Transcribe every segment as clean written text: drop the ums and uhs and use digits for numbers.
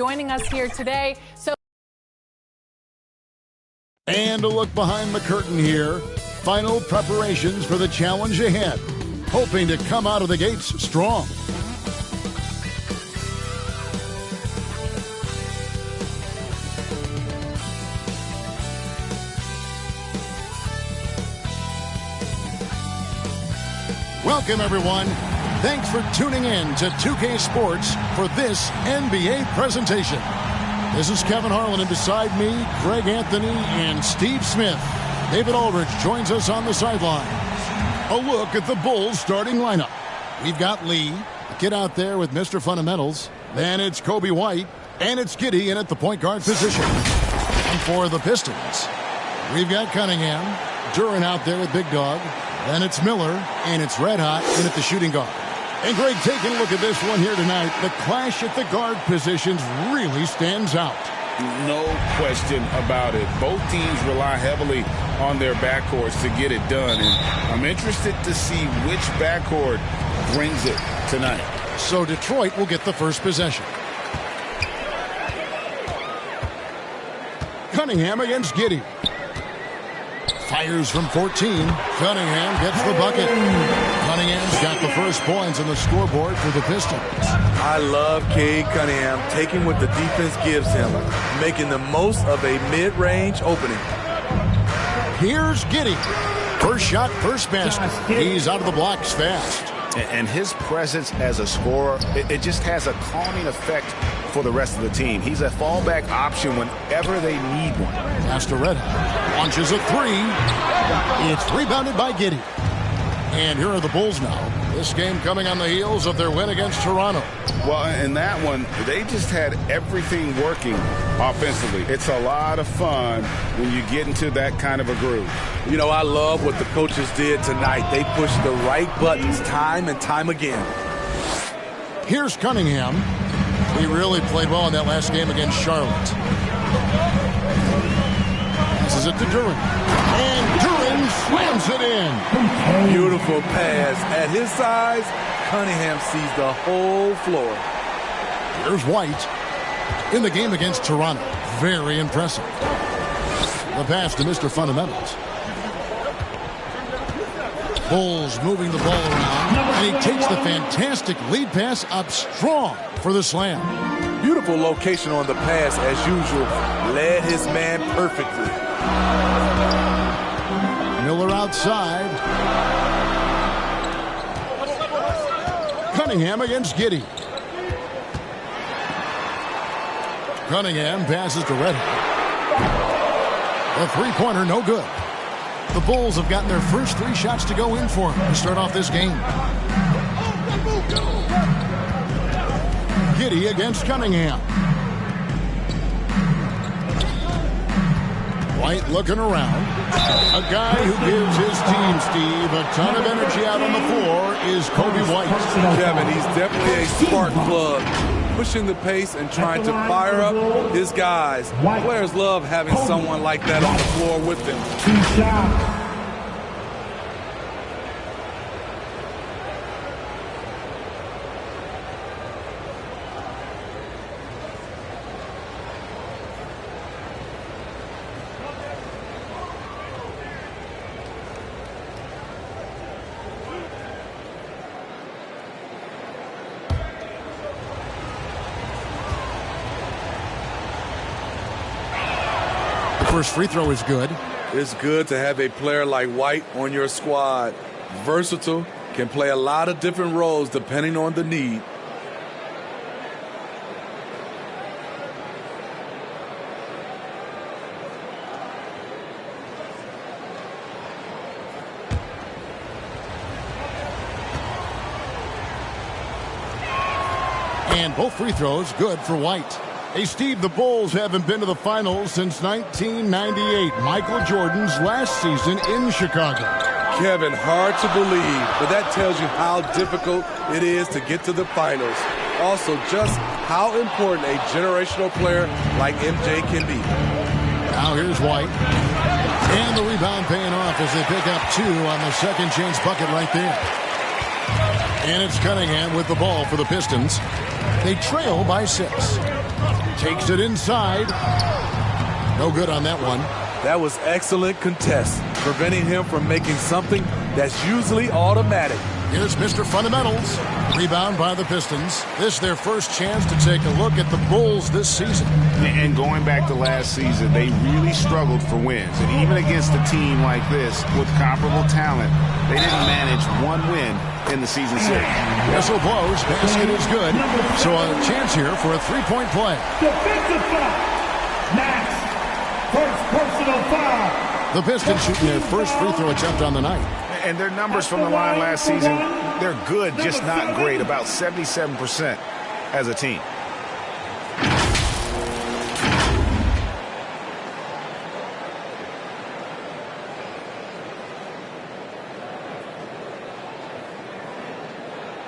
joining us here today. And a look behind the curtain here. Final preparations for the challenge ahead. Hoping to come out of the gates strong. Welcome, everyone. Thanks for tuning in to 2K Sports for this NBA presentation. This is Kevin Harlan, and beside me, Greg Anthony and Steve Smith. David Aldridge joins us on the sideline. A look at the Bulls starting lineup. We've got Lee, a kid out there with Mr. Fundamentals. Then it's Kobe White, and it's Giddey in at the point guard position. And for the Pistons, we've got Cunningham, Duren out there with Big Dog. Then it's Miller, and it's Red Hot in at the shooting guard. And Greg, taking a look at this one here tonight, the clash at the guard positions really stands out. No question about it. Both teams rely heavily on their backcourts to get it done. And I'm interested to see which backcourt brings it tonight. So Detroit will get the first possession. Cunningham against Giddey. Fires from 14. Cunningham gets the bucket. Cunningham's got the first points on the scoreboard for the Pistons. I love Cade Cunningham taking what the defense gives him, making the most of a mid-range opening. Here's Giddey. First shot, first basket. He's out of the blocks fast. And his presence as a scorer, it just has a calming effect for the rest of the team. He's a fallback option whenever they need one. Pass to Red Hot. Launches a three. It's rebounded by Giddey. And here are the Bulls now. This game coming on the heels of their win against Toronto. Well, in that one, they just had everything working offensively. It's a lot of fun when you get into that kind of a groove. You know, I love what the coaches did tonight. They pushed the right buttons time and time again. Here's Cunningham. He really played well in that last game against Charlotte. This is it to Duren. And Duren slams it in. Beautiful pass. At his size, Cunningham sees the whole floor. Here's White in the game against Toronto. Very impressive. The pass to Mr. Fundamentals. Bulls moving the ball around, and he takes the fantastic lead pass up strong for the slam. Beautiful location on the pass as usual. Led his man perfectly. Miller outside. Cunningham against Giddey. Cunningham passes to Red Hot. The three-pointer no good. The Bulls have gotten their first three shots to go in for to start off this game. Giddey against Cunningham. White looking around. A guy who gives his team, Steve, a ton of energy out on the floor is Kobe White. Kevin, he's definitely a spark plug, pushing the pace and trying to fire up his guys. Players love having someone like that on the floor with them. First free throw is good. It's good to have a player like White on your squad. Versatile, can play a lot of different roles depending on the need. And both free throws good for White. Hey, Steve, the Bulls haven't been to the finals since 1998, Michael Jordan's last season in Chicago. Kevin, hard to believe, but that tells you how difficult it is to get to the finals. Also, just how important a generational player like MJ can be. Now here's White. And the rebound paying off as they pick up two on the second chance bucket right there. And it's Cunningham with the ball for the Pistons. They trail by 6. Takes it inside. No good on that one. That was excellent contest, preventing him from making something that's usually automatic. Here's Mr. Fundamentals. Rebound by the Pistons. This is their first chance to take a look at the Bulls this season. And going back to last season, they really struggled for wins. And even against a team like this with comparable talent, they didn't manage one win in the season series. Whistle blows. Basket is good. So a chance here for a three-point play. Defensive foul. Max. First personal foul. The Pistons shooting their first free throw attempt on the night. And their numbers from the line last season, they're good, just not great. About 77% as a team.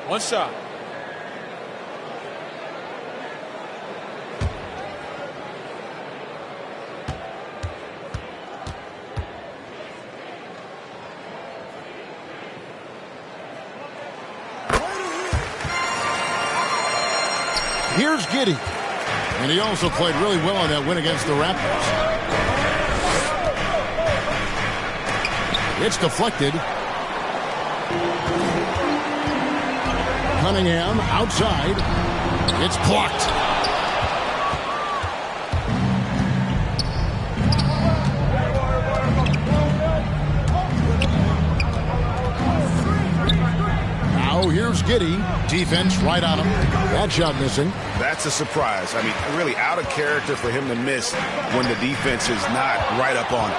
One shot. Here's Giddey. And he also played really well on that win against the Raptors. It's deflected. Cunningham outside. It's blocked. Now here's Giddey. Defense right on him. That shot missing. That's a surprise. I mean, really out of character for him to miss when the defense is not right up on it.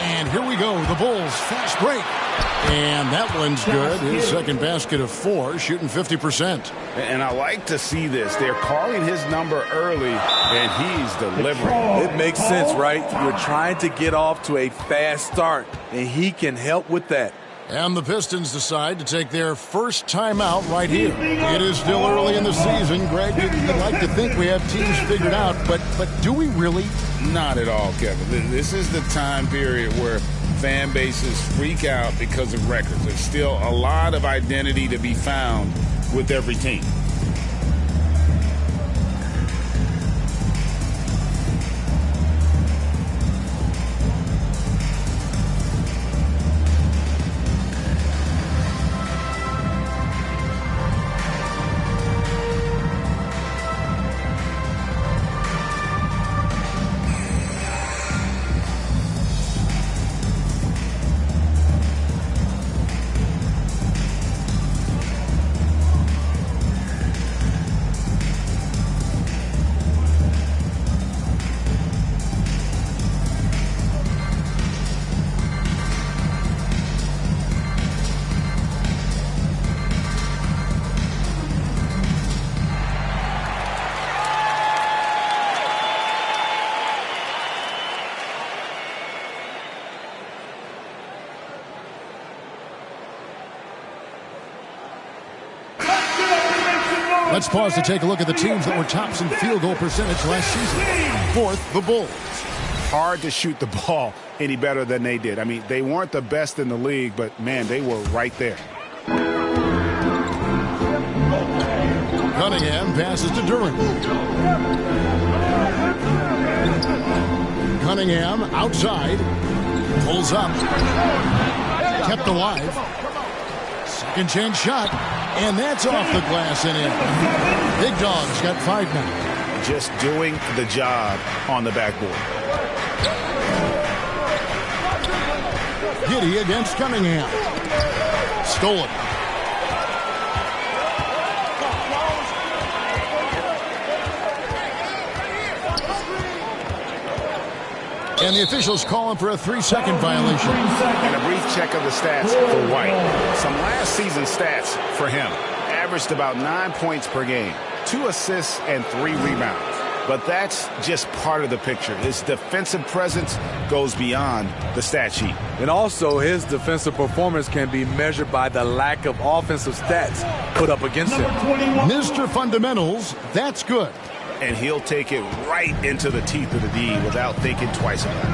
And here we go. The Bulls fast break. And that one's good. His second basket of 4, shooting 50%. And I like to see this. They're calling his number early, and he's delivering. It makes sense, right? You're trying to get off to a fast start, and he can help with that. And the Pistons decide to take their first timeout right here. It is still early in the season. Greg, you'd like to think we have teams figured out, but do we really? Not at all, Kevin. This is the time period where fan bases freak out because of records. There's still a lot of identity to be found with every team. Let's pause to take a look at the teams that were tops in field goal percentage last season. Fourth, the Bulls. Hard to shoot the ball any better than they did. I mean, they weren't the best in the league, but, man, they were right there. Cunningham passes to Duren. Cunningham outside. Pulls up. Kept alive. Second chance shot. And that's off the glass and in. Big Dog's got 5 now. Just doing the job on the backboard. Giddey against Cunningham. Stolen. And the officials calling for a 3-second violation. And a brief check of the stats for White. Some last season stats for him. Averaged about 9 points per game, 2 assists and 3 rebounds. But that's just part of the picture. His defensive presence goes beyond the stat sheet. And also, his defensive performance can be measured by the lack of offensive stats put up against him. Mr. Fundamentals, that's good. And he'll take it right into the teeth of the D without thinking twice about it.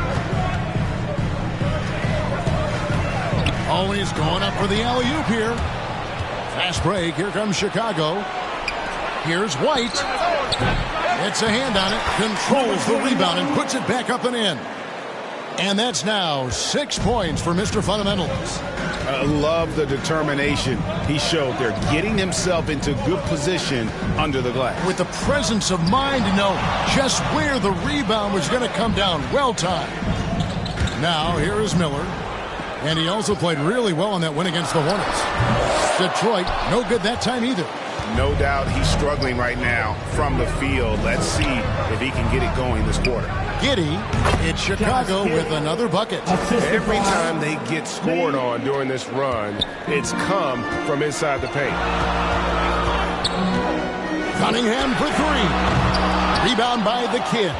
Always going up for the alley-oop here. Fast break. Here comes Chicago. Here's White. Gets a hand on it, controls the rebound, and puts it back up and in. And that's now 6 points for Mr. Fundamentals. I love the determination he showed there, getting himself into good position under the glass. With the presence of mind to know just where the rebound was going to come down. Well timed. Now, here is Miller. And he also played really well on that win against the Hornets. Detroit, no good that time either. No doubt he's struggling right now from the field. Let's see if he can get it going this quarter. Giddey, it's Chicago with another bucket. Every time they get scored on during this run, it's come from inside the paint. Cunningham for three. Rebound by the kid.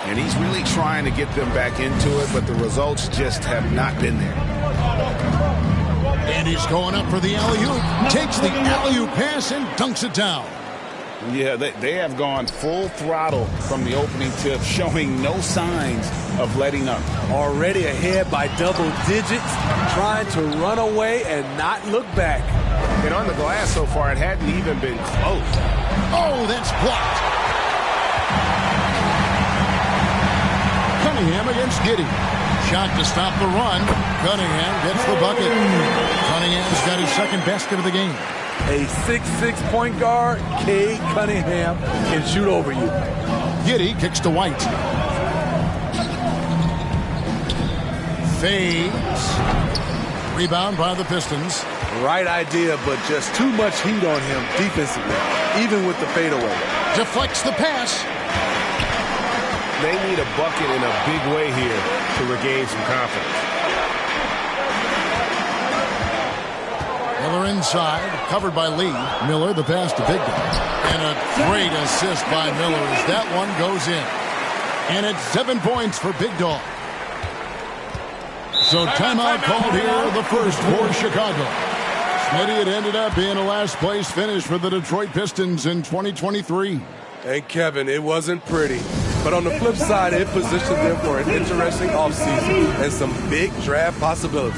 And he's really trying to get them back into it, but the results just have not been there. And he's going up for the alley-oop. Takes the alley-oop pass and dunks it down. Yeah, they have gone full throttle from the opening tip, showing no signs of letting up. Already ahead by double digits, trying to run away and not look back. And on the glass so far, it hadn't even been close. Oh, that's blocked. Cunningham against Giddey. Shot to stop the run. Cunningham gets the bucket. Cunningham's got his second basket of the game. A 6'6" point guard, Cade Cunningham, can shoot over you. Giddey kicks to White. Fades. Rebound by the Pistons. Right idea, but just too much heat on him defensively, even with the fadeaway. Deflects the pass. They need a bucket in a big way here to regain some confidence. Miller inside, covered by Lee. Miller, the pass to Big Dog. And a great assist by Miller as that one goes in. And it's 7 points for Big Dog. So timeout called here, the first for Chicago. Smitty, it ended up being a last place finish for the Detroit Pistons in 2023. Hey, Kevin, it wasn't pretty. But on the flip side, it positioned them for an interesting offseason and some big draft possibilities.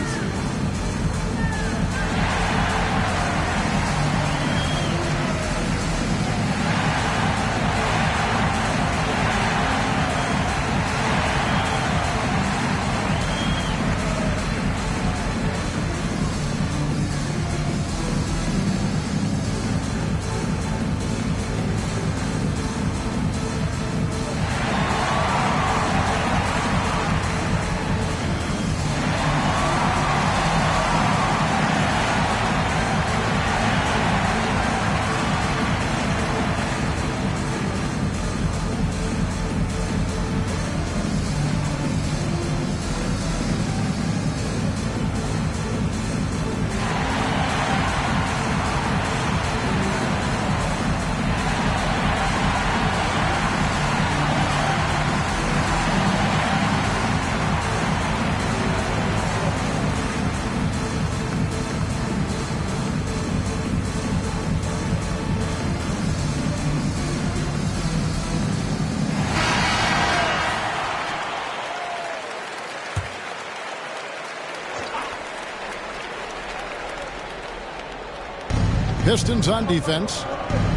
Pistons on defense.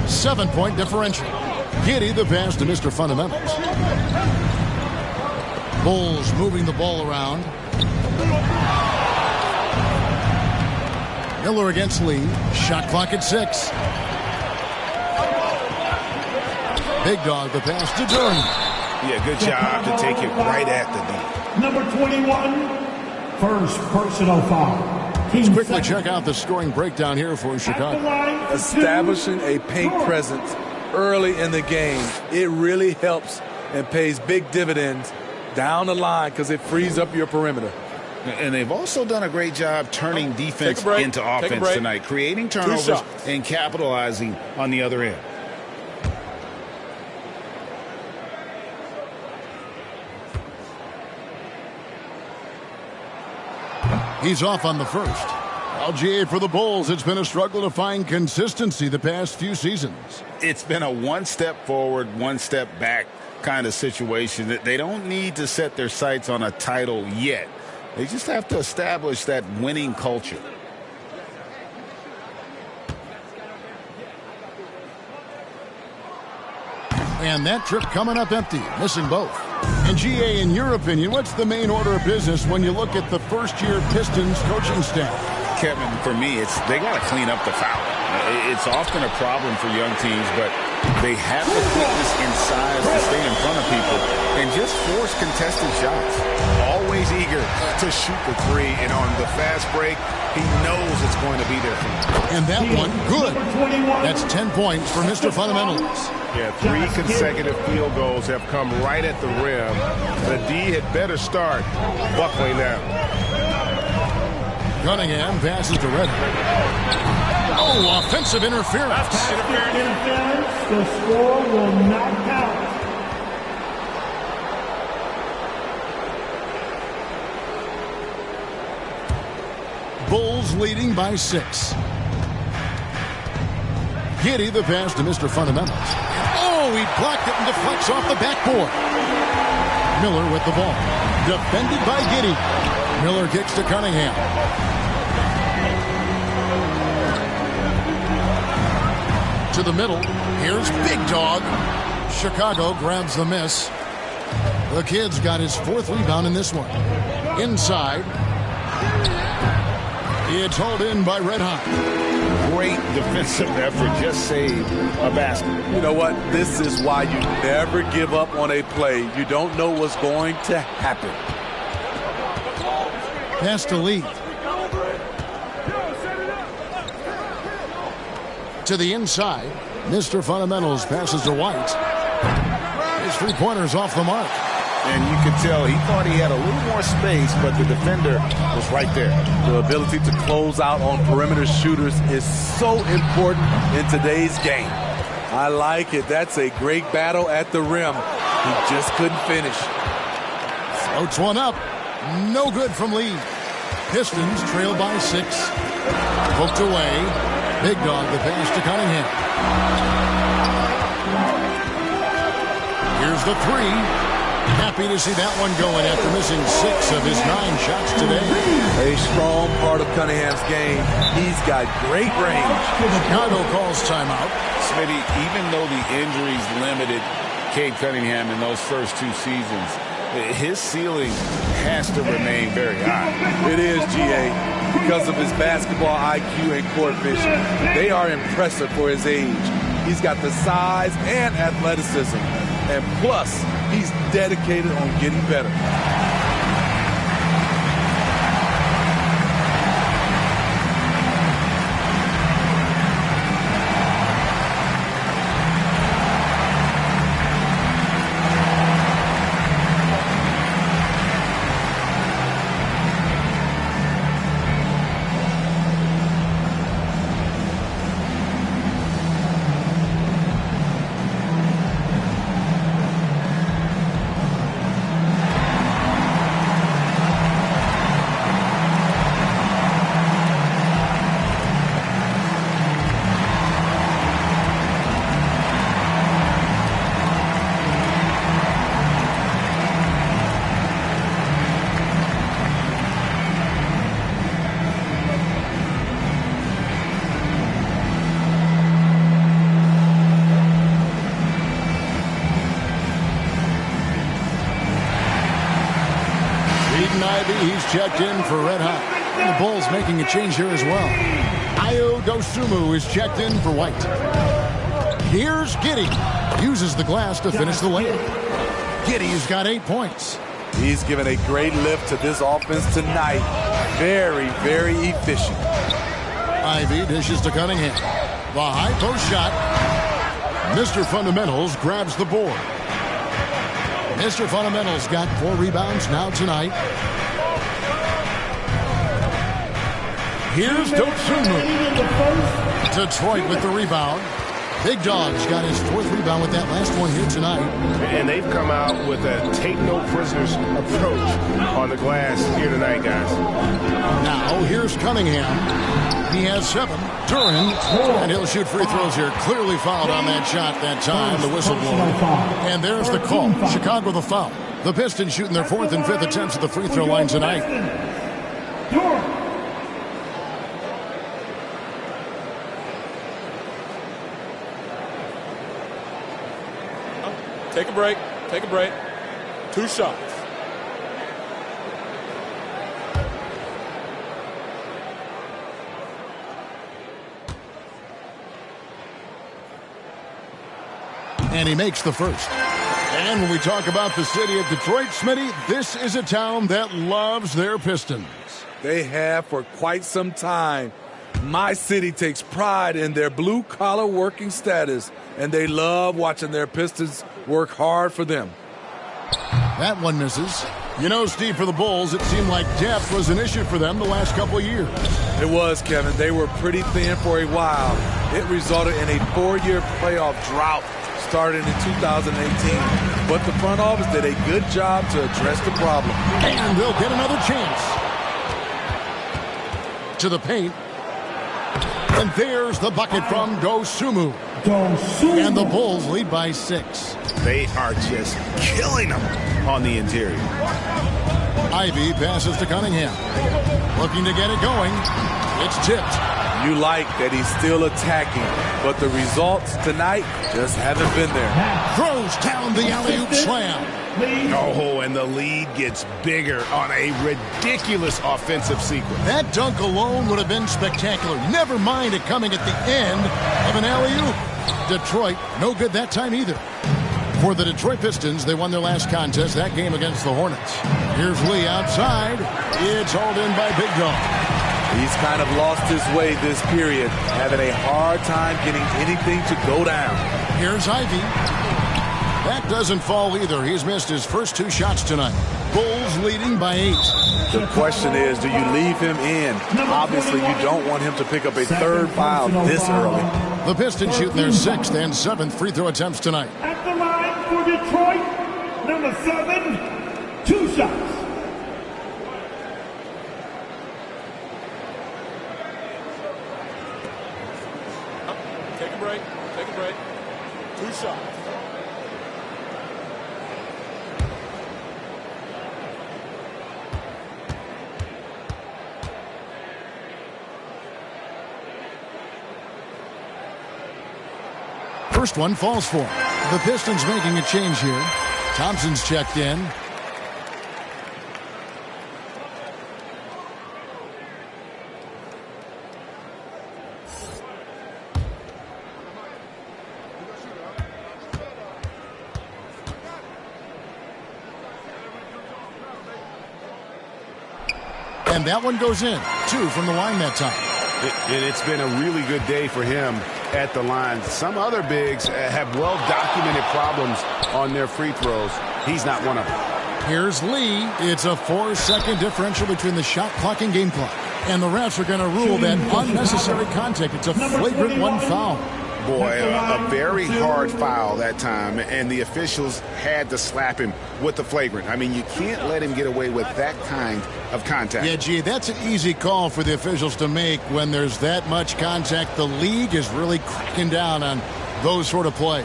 7-point differential. Giddey the pass to Mr. Fundamentals. Bulls moving the ball around. Miller against Lee. Shot clock at 6. Big Dog the pass to Durant. Yeah, good job to take it right at the D. Number 21, first personal foul. Let's quickly check out the scoring breakdown here for Chicago. Establishing a paint presence early in the game, it really helps and pays big dividends down the line because it frees up your perimeter. And they've also done a great job turning defense into offense tonight, creating turnovers and capitalizing on the other end. He's off on the first. LGA for the Bulls. It's been a struggle to find consistency the past few seasons. It's been a one step forward, one step back kind of situation. That they don't need to set their sights on a title yet. They just have to establish that winning culture. And that trip coming up empty, missing both. And GA, in your opinion, what's the main order of business when you look at the first-year Pistons coaching staff? Kevin, for me, they got to clean up the foul. It's often a problem for young teams, but they have the quickness and size to stay in front of people and just force contested shots. Always eager to shoot the three, and on the fast break, he knows it's going to be there for him. And that one, good. That's 10 points for Mr. Fundamentals. Yeah, 3 consecutive field goals have come right at the rim. The D had better start buckling now. Cunningham passes to Reddick. Oh, offensive interference. Interference. The score will not count. Bulls leading by 6. Giddey the pass to Mr. Fundamentals. Oh, he blocked it and deflects off the backboard. Miller with the ball. Defended by Giddey. Miller kicks to Cunningham. To the middle. Here's Big Dog. Chicago grabs the miss. The kid's got his 4th rebound in this one. Inside. It's hauled in by Red Hot. Great defensive effort, just saved a basket. You know what? This is why you never give up on a play. You don't know what's going to happen. Pass to Lee. To the inside. Mr. Fundamentals passes to White. His 3-pointer's off the mark. And you could tell he thought he had a little more space, but the defender was right there. The ability to close out on perimeter shooters is so important in today's game. I like it. That's a great battle at the rim. He just couldn't finish. Floats one up. No good from Lee. Pistons trail by 6. Poked away. Big Dog the pass to Cunningham. Here's the 3. Happy to see that one going after missing 6 of his 9 shots today. A strong part of Cunningham's game. He's got great range. Chicago calls timeout. Smitty, even though the injuries limited Cade Cunningham in those first 2 seasons, his ceiling has to remain very high. It is, GA, because of his basketball IQ and court vision. They are impressive for his age. He's got the size and athleticism. And plus, he's dedicated on getting better. He's checked in for Red Hot. And the Bulls making a change here as well. Ayo Dosunmu is checked in for White. Here's Giddey. Uses the glass to finish the layup. Giddey's got 8 points. He's given a great lift to this offense tonight. Very, very efficient. Ivy dishes to Cunningham. The high post shot. Mr. Fundamentals grabs the board. Mr. Fundamentals got 4 rebounds now tonight. Here's Dosunmu. Detroit with the rebound. Big Dog's got his 4th rebound with that last one here tonight. And they've come out with a take-no-prisoners approach on the glass here tonight, guys. Now, here's Cunningham. He has 7. Duran, and he'll shoot free throws here. Clearly fouled on that shot that time, the whistleblower. And there's the call. Chicago the foul. The Pistons shooting their 4th and 5th attempts at the free throw line tonight. Take a break. Take a break. 2 shots. And he makes the first. And when we talk about the city of Detroit, Smitty, this is a town that loves their Pistons. They have for quite some time. My city takes pride in their blue-collar working status, and they love watching their Pistons work hard for them. That one misses. You know, Steve, for the Bulls, it seemed like depth was an issue for them the last couple of years. It was, Kevin. They were pretty thin for a while. It resulted in a 4-year playoff drought started in 2018. But the front office did a good job to address the problem. And they'll get another chance. To the paint. And there's the bucket from Dosunmu. And the Bulls lead by 6. They are just killing them on the interior. Ivy passes to Cunningham. Looking to get it going. It's tipped. You like that he's still attacking, but the results tonight just haven't been there. Throws down the alley-oop slam. Oh, and the lead gets bigger on a ridiculous offensive sequence. That dunk alone would have been spectacular. Never mind it coming at the end of an alley-oop. Detroit, no good that time either. For the Detroit Pistons, they won their last contest, that game against the Hornets. Here's Lee outside. It's hauled in by Big Dog. He's kind of lost his way this period, having a hard time getting anything to go down. Here's Ivy. That doesn't fall either. He's missed his first 2 shots tonight. Bulls leading by 8. The question is, do you leave him in? Obviously, you don't want him to pick up a 3rd foul this early. The Pistons shooting their 6th and 7th free throw attempts tonight. At the line for Detroit, number 7, 2 shots. Take a break. Take a break. 2 shots. First one falls for him. The Pistons making a change here. Thompson's checked in. And that one goes in. 2 from the line that time. It's been a really good day for him at the line. Some other bigs have well-documented problems on their free throws. He's not one of them. Here's Lee. It's a 4-second differential between the shot clock and game clock. And the refs are going to rule that unnecessary contact. It's a flagrant 1 foul. Boy, a very hard foul that time, and the officials had to slap him with the flagrant. I mean, you can't let him get away with that kind of contact. Yeah, gee, that's an easy call for the officials to make when there's that much contact. The league is really cracking down on those sort of plays.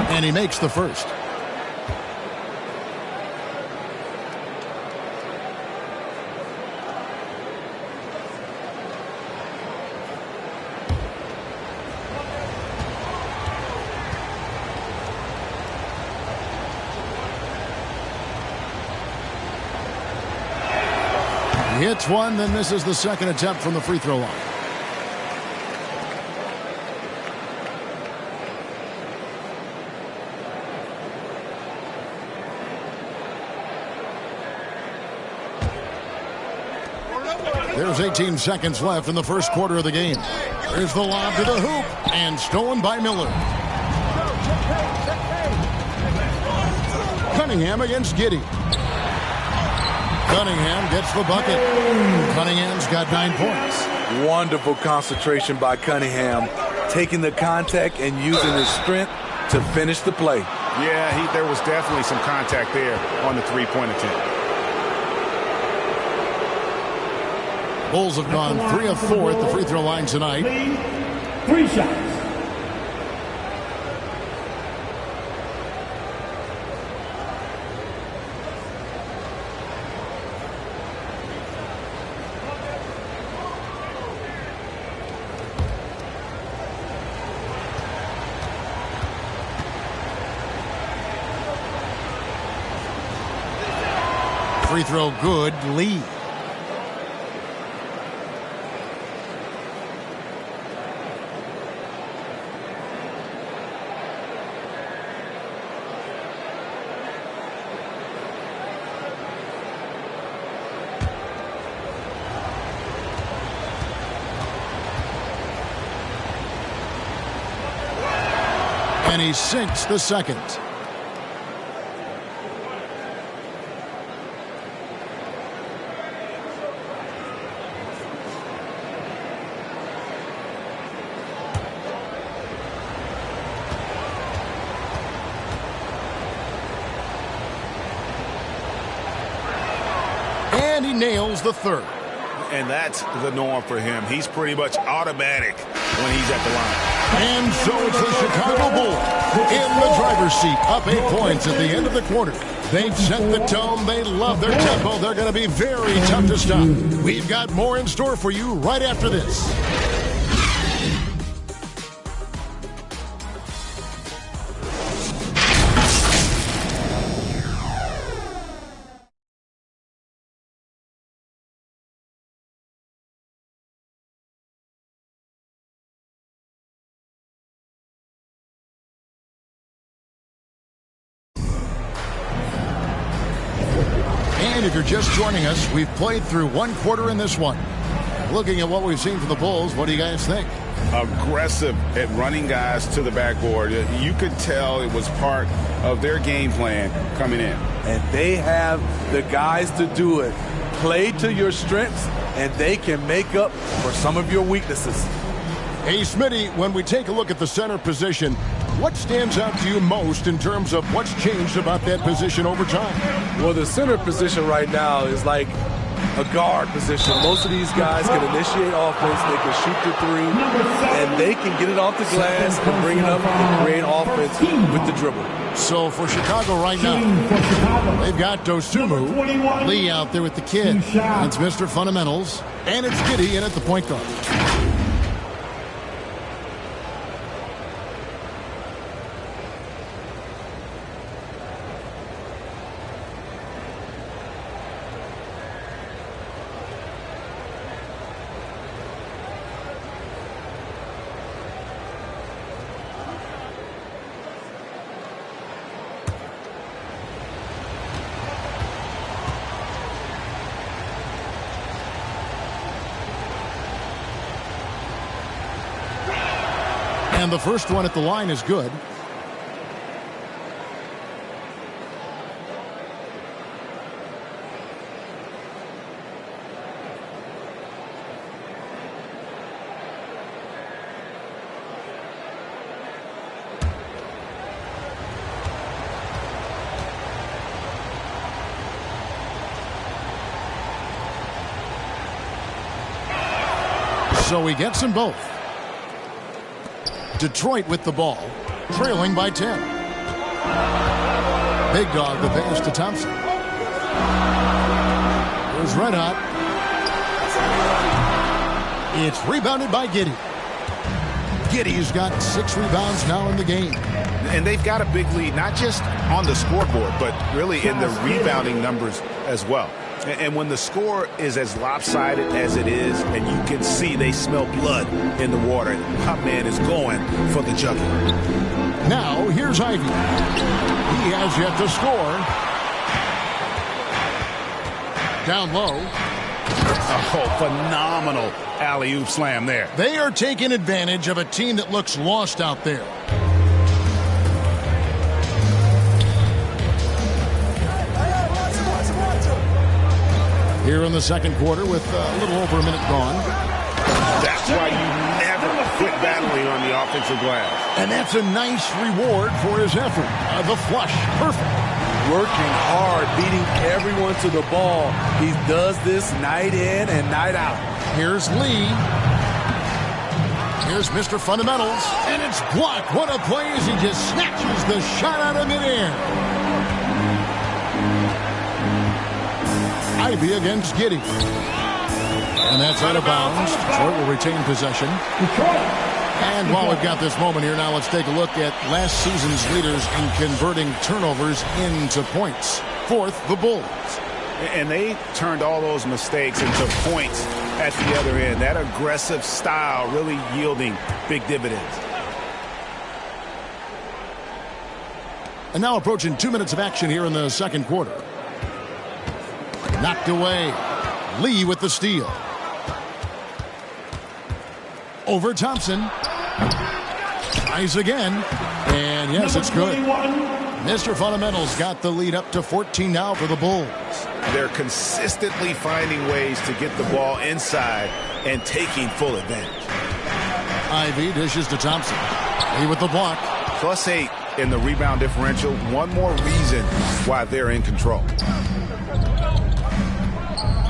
And he makes the first. He hits one, then misses the second attempt from the free throw line. There's 18 seconds left in the first quarter of the game. There's the lob to the hoop, and stolen by Miller. Cunningham against Giddey. Cunningham gets the bucket. Cunningham's got 9 points. Wonderful concentration by Cunningham, taking the contact and using his strength to finish the play. Yeah, there was definitely some contact there on the three-point attempt. Bulls have gone 3 of 4 at the free throw line tonight. 3 shots. Free throw good. Lee. And he sinks the second. And he nails the third. And that's the norm for him. He's pretty much automatic when he's at the line. And so it's the Chicago Bulls in the driver's seat, up 8 points at the end of the quarter. They've set the tone. They love their tempo. They're going to be very tough to stop. We've got more in store for you right after this. And if you're just joining us, we've played through 1 quarter in this one. Looking at what we've seen from the Bulls, what do you guys think? Aggressive at running guys to the backboard. You could tell it was part of their game plan coming in. And they have the guys to do it. Play to your strengths, and they can make up for some of your weaknesses. Hey, Smitty, when we take a look at the center position, what stands out to you most in terms of what's changed about that position over time? Well, the center position right now is like a guard position. Most of these guys can initiate offense, they can shoot the three, and they can get it off the glass and bring it up and create offense with the dribble. So for Chicago right now, they've got Dosunmu, Lee out there with the kid. It's Mr. Fundamentals, and it's Giddey in at the point guard. And the first one at the line is good. So he gets them both. Detroit with the ball, trailing by 10. Big Dog the pass to Thompson. Here's Red Hot. It's rebounded by Giddey. Giddey's got 6 rebounds now in the game. And they've got a big lead, not just on the scoreboard, but really in the rebounding numbers as well. And when the score is as lopsided as it is, and you can see they smell blood in the water, my man is going for the jugular. Now, here's Ivey. He has yet to score. Down low. Oh, phenomenal alley-oop slam there. They are taking advantage of a team that looks lost out there. Here in the second quarter with a little over a minute gone. That's why you never quit battling on the offensive glass. And that's a nice reward for his effort. The flush, perfect. Working hard, beating everyone to the ball. He does this night in and night out. Here's Lee. Here's Mr. Fundamentals. And it's blocked. What a play as he just snatches the shot out of midair. Ivey against Giddey. And that's out of bounds. Detroit will retain possession. And while we've got this moment here, now let's take a look at last season's leaders in converting turnovers into points. Fourth, the Bulls. And they turned all those mistakes into points at the other end. That aggressive style really yielding big dividends. And now approaching 2 minutes of action here in the second quarter. Knocked away. Lee with the steal. Over Thompson. Tries again. And yes, it's good. Mr. Fundamentals got the lead up to 14 now for the Bulls. They're consistently finding ways to get the ball inside and taking full advantage. Ivy dishes to Thompson. Lee with the block. +8 in the rebound differential. One more reason why they're in control.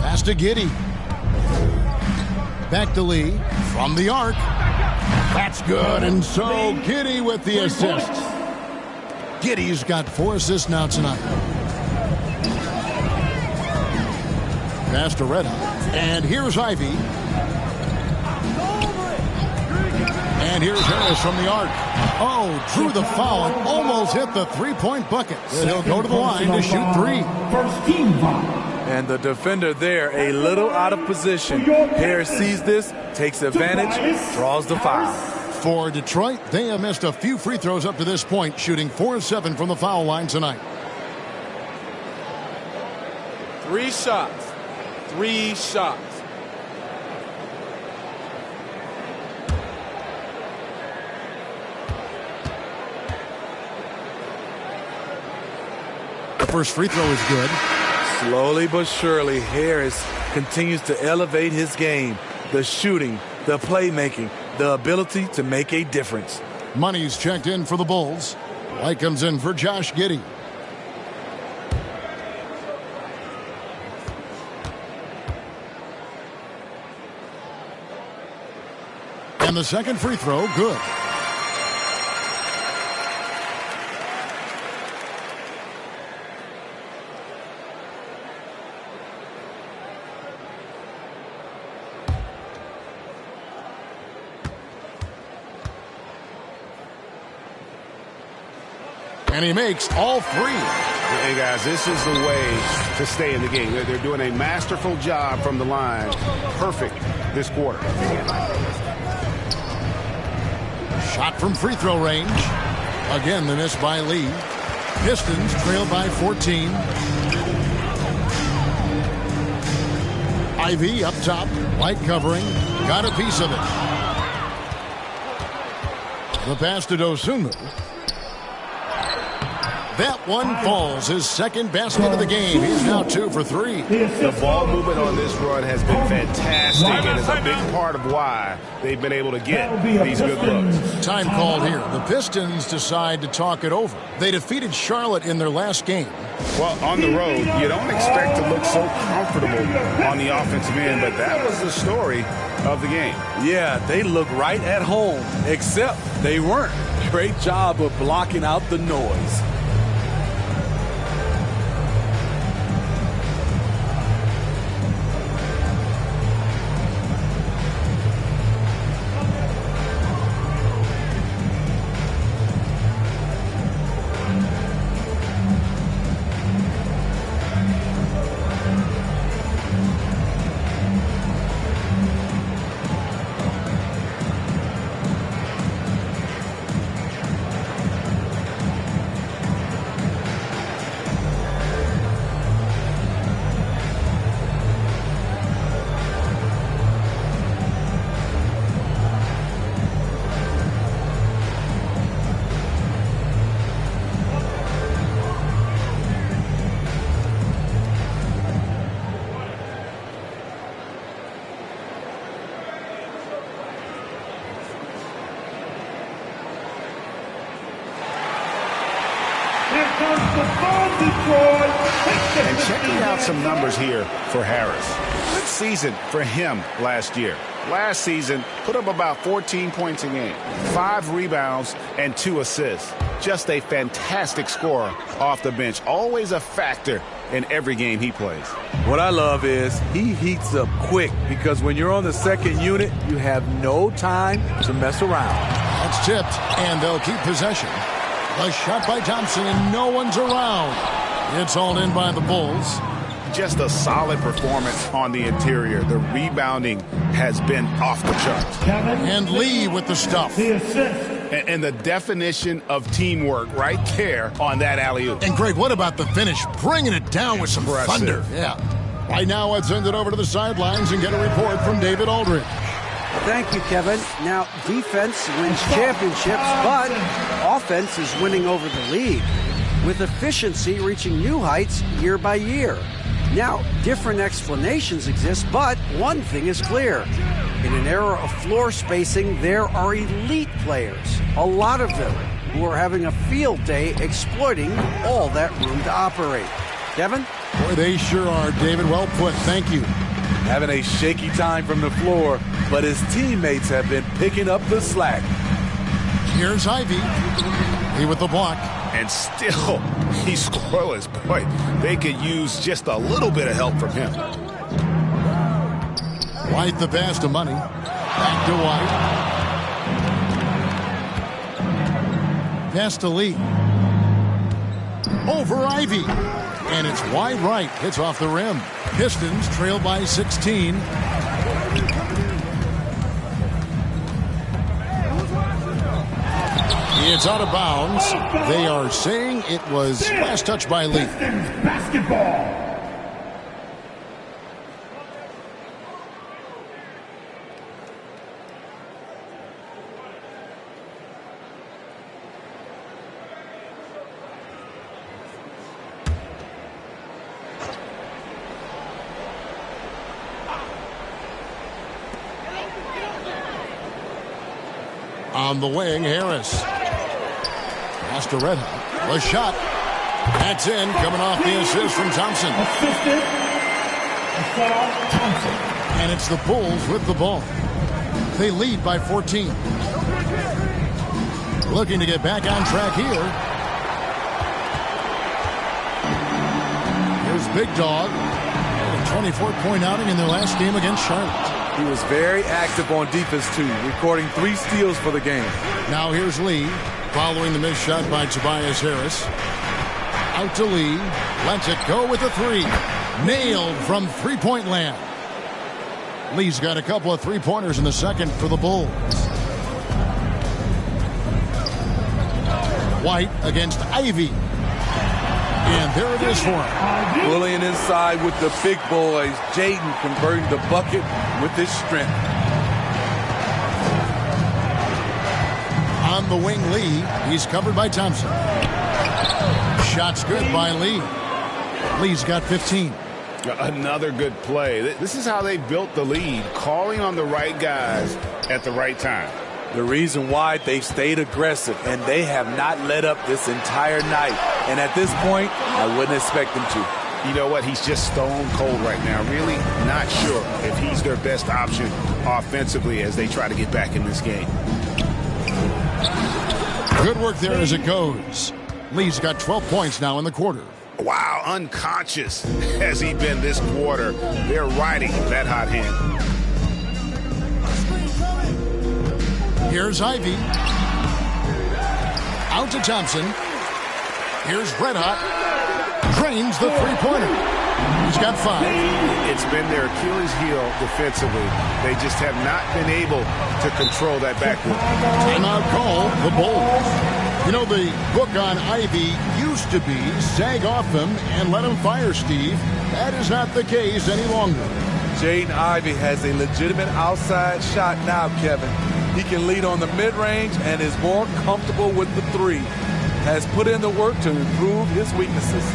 Pass to Giddey. Back to Lee. From the arc. That's good. And so Giddey with the assist. Giddey's got 4 assists now tonight. Pass to Reda. And here's Ivy. And here's Harris from the arc. Oh, drew the foul and almost hit the three-point bucket. He'll go to the line to shoot 3. First team foul. And the defender there a little out of position. Harris sees this, takes advantage, draws the foul. For Detroit, they have missed a few free throws up to this point, shooting 4-7 from the foul line tonight. 3 shots. 3 shots. The first free throw is good. Slowly but surely, Harris continues to elevate his game. The shooting, the playmaking, the ability to make a difference. Money's checked in for the Bulls. White comes in for Josh Giddey. And the second free throw, good. And he makes all 3. Hey, guys, this is the way to stay in the game. They're doing a masterful job from the line. Perfect this quarter. Shot from free throw range. Again, the miss by Lee. Pistons trail by 14. Ivy up top. White covering. Got a piece of it. The pass to Dosunmu. That one falls. His second basket of the game. He's now 2 for 3. The ball movement on this run has been fantastic and is a big part of why they've been able to get these good looks. Time called here. The Pistons decide to talk it over. They defeated Charlotte in their last game. Well, on the road, you don't expect to look so comfortable on the offensive end, but that was the story of the game. Yeah, they look right at home, except they weren't. Great job of blocking out the noise. And checking out some numbers here for Harris. Good season for him last year. Last season, put up about 14 points a game, 5 rebounds, and 2 assists. Just a fantastic scorer off the bench. Always a factor in every game he plays. What I love is he heats up quick because when you're on the second unit, you have no time to mess around. That's tipped, and they'll keep possession. A shot by Thompson, and no one's around. It's hauled in by the Bulls. just a solid performance on the interior. The rebounding has been off the charts. Kevin. And Lee with the stuff. The assist. And the definition of teamwork right there on that alley-oop. And Greg, what about the finish? Bringing it down with some Impressive. thunder. Yeah. Right now, let's send it over to the sidelines and get a report from David Aldridge. Thank you, Kevin. Now, defense wins championships, but offense is winning over the league, with efficiency reaching new heights year by year. Now, different explanations exist, but one thing is clear. In an era of floor spacing, there are elite players, a lot of them, who are having a field day exploiting all that room to operate. Kevin? Boy, they sure are, David. Well put. Thank you. Having a shaky time from the floor, but his teammates have been picking up the slack. Here's Ivy. He with the block. And still, he's scoreless. Boy, they could use just a little bit of help from him. White the pass to Money. Back to White. Pass to Lee. Over Ivy. And it's wide right. Hits off the rim. Pistons trail by 16. It's out of bounds. They are saying it was last touch by Lee. Pistons basketball. On the wing, Harris. Pass to Red Hot. The shot. That's in. Coming off the assist from Thompson. Assisted. Thompson. And it's the Bulls with the ball. They lead by 14. Looking to get back on track here. Here's Big Dog. A 24-point outing in their last game against Charlotte. He was very active on defense, too, recording 3 steals for the game. Now here's Lee, following the missed shot by Tobias Harris. Out to Lee, lets it go with a 3. Nailed from three-point land. Lee's got a couple of three-pointers in the second for the Bulls. White against Ivy. And there it is for him. Bullying inside with the big boys. Jaden converting the bucket with his strength. On the wing, Lee. He's covered by Thompson. Shot's good by Lee. Lee's got 15. Another good play. This is how they built the lead, calling on the right guys at the right time. The reason why they've stayed aggressive, and they have not let up this entire night. And at this point, I wouldn't expect them to. You know what? He's just stone cold right now. Really not sure if he's their best option offensively as they try to get back in this game. Good work there as it goes. Lee's got 12 points now in the quarter. Wow, unconscious has he been this quarter. They're riding that hot hand. Here's Ivy. Out to Thompson. Here's Red Hot. Drains the three-pointer. He's got 5. It's been their Achilles heel defensively. They just have not been able to control that backcourt. Timeout call, the Bulls. You know, the book on Ivy used to be sag off him and let him fire, Steve. That is not the case any longer. Jaden Ivey has a legitimate outside shot now, Kevin. He can lead on the mid-range and is more comfortable with the 3. Has put in the work to improve his weaknesses.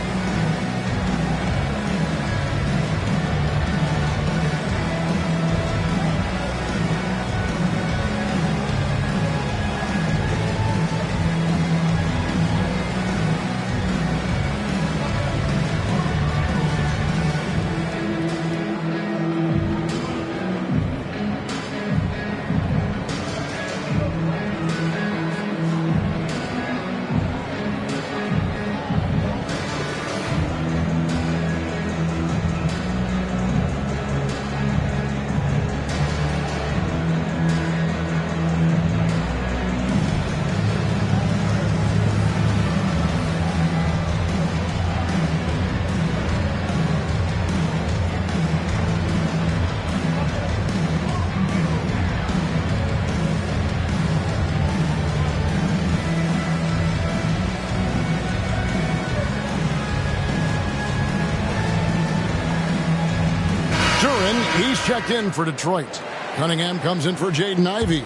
He's checked in for Detroit. Cunningham comes in for Jaden Ivey.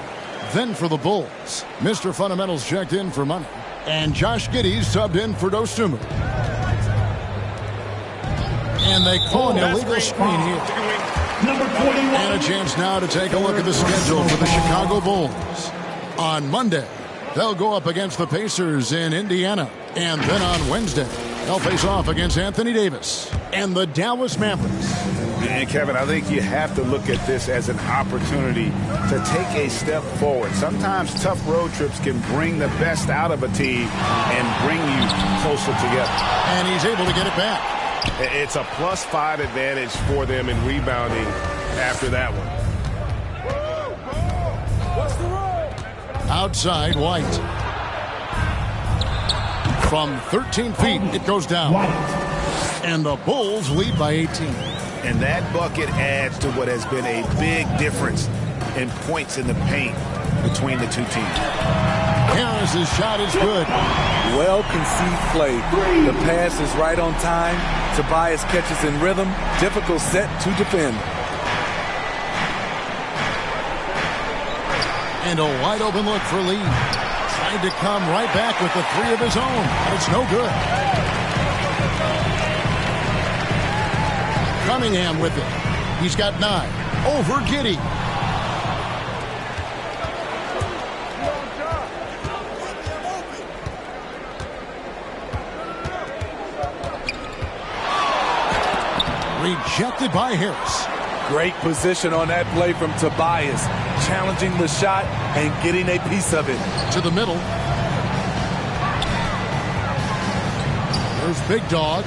Then for the Bulls, Mr. Fundamentals checked in for Money. And Josh Giddey's subbed in for Dosunmu. And they call an illegal screen here. Number 21. And a chance now to take a look at the schedule for the Chicago Bulls. On Monday, they'll go up against the Pacers in Indiana. And then on Wednesday, they'll face off against Anthony Davis and the Dallas Mavericks. And Kevin, I think you have to look at this as an opportunity to take a step forward. Sometimes tough road trips can bring the best out of a team and bring you closer together. And he's able to get it back. It's a +5 advantage for them in rebounding after that one. Outside, White. From 13 feet, it goes down. And the Bulls lead by 18. And that bucket adds to what has been a big difference in points in the paint between the two teams. Harris's shot is good. Well-conceived play. The pass is right on time. Tobias catches in rhythm. Difficult set to defend. And a wide open look for Lee. Tried to come right back with the three of his own, but it's no good. Cunningham with it. He's got 9. Over Giddey. Rejected by Harris. Great position on that play from Tobias. Challenging the shot and getting a piece of it. To the middle. There's Big Dog.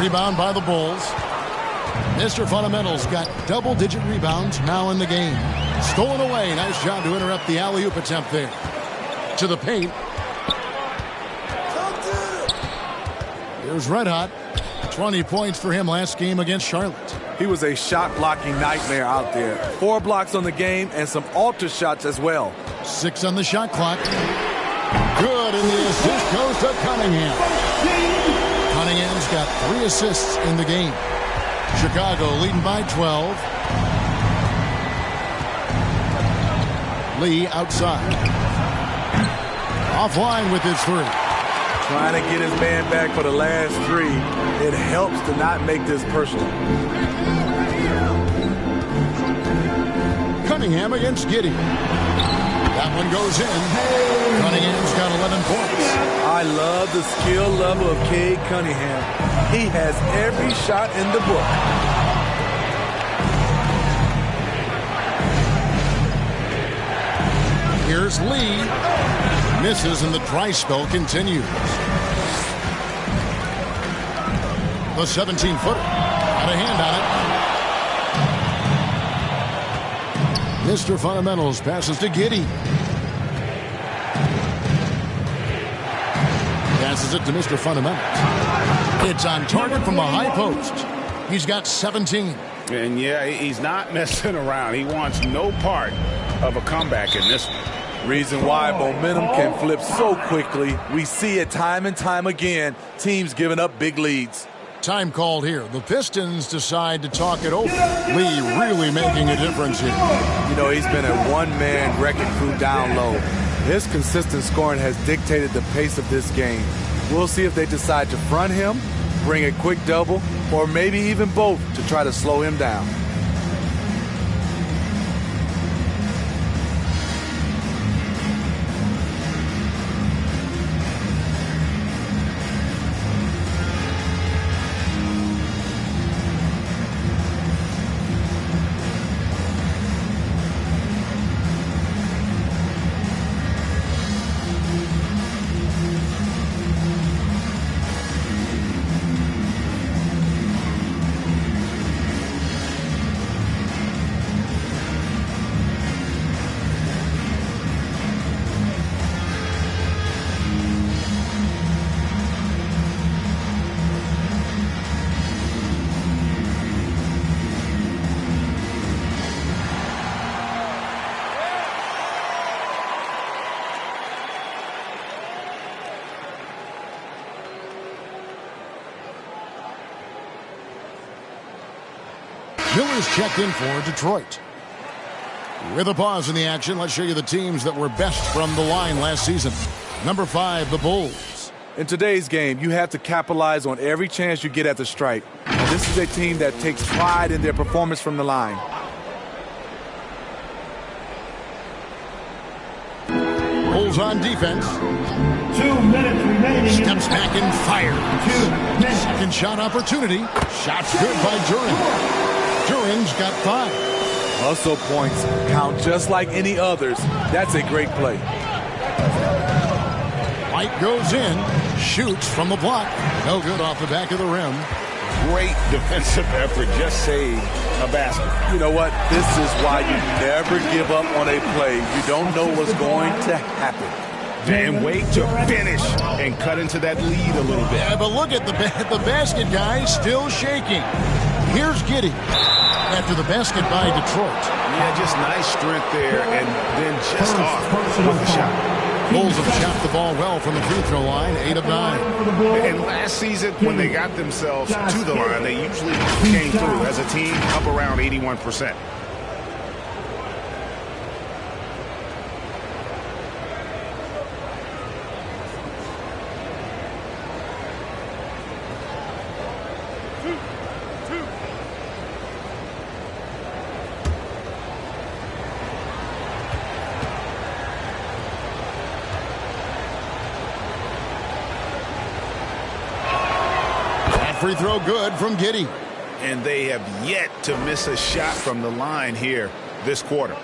Rebound by the Bulls. Mr. Fundamentals got double-digit rebounds now in the game. Stolen away. Nice job to interrupt the alley-oop attempt there. To the paint. Here's Red Hot. 20 points for him last game against Charlotte. He was a shot-blocking nightmare out there. 4 blocks on the game and some alter shots as well. 6 on the shot clock. Good, and the assist goes to Cunningham. Cunningham's got 3 assists in the game. Chicago leading by 12. Lee outside. Offline with his 3. Trying to get his man back for the last 3. It helps to not make this personal. Cunningham against Giddey. That one goes in. Cunningham's got 11 points. I love the skill level of Cade Cunningham. He has every shot in the book. Here's Lee. Misses and the dry spell continues. The 17-footer. Got a hand on it. Mr. Fundamentals passes to Giddey. Passes it to Mr. Fundamentals. It's on target from the high post. He's got 17. And yeah, he's not messing around. He wants no part of a comeback in this one. Reason why momentum can flip so quickly. We see it time and time again. Teams giving up big leads. Time called here. The Pistons decide to talk it over. Lee really making a difference here. You know, he's been a one-man wrecking crew down low. His consistent scoring has dictated the pace of this game. We'll see if they decide to front him, bring a quick double, or maybe even both to try to slow him down. Miller's checked in for Detroit. With a pause in the action, let's show you the teams that were best from the line last season. Number 5, the Bulls. In today's game, you have to capitalize on every chance you get at the stripe. And this is a team that takes pride in their performance from the line. Bulls on defense. 2 minutes remaining. Steps back and fires. 2 minutes. Second shot opportunity. Shot's good by Duren. Duren's got 5. Hustle points count just like any others. That's a great play. White goes in, shoots from the block. No good off the back of the rim. Great defensive effort. Just saved a basket. You know what? This is why you never give up on a play. You don't know what's going to happen. And wait to finish and cut into that lead a little bit. Yeah, but look at the basket guy still shaking. Here's Giddey after the basket by Detroit. Yeah, just nice strength there, and then just off with the shot. Bulls have shot the ball well from the free throw line, 8 of 9. And last season, when they got themselves to the line, they usually came through as a team up around 81%. Free throw good from Giddey. And they have yet to miss a shot from the line here this quarter.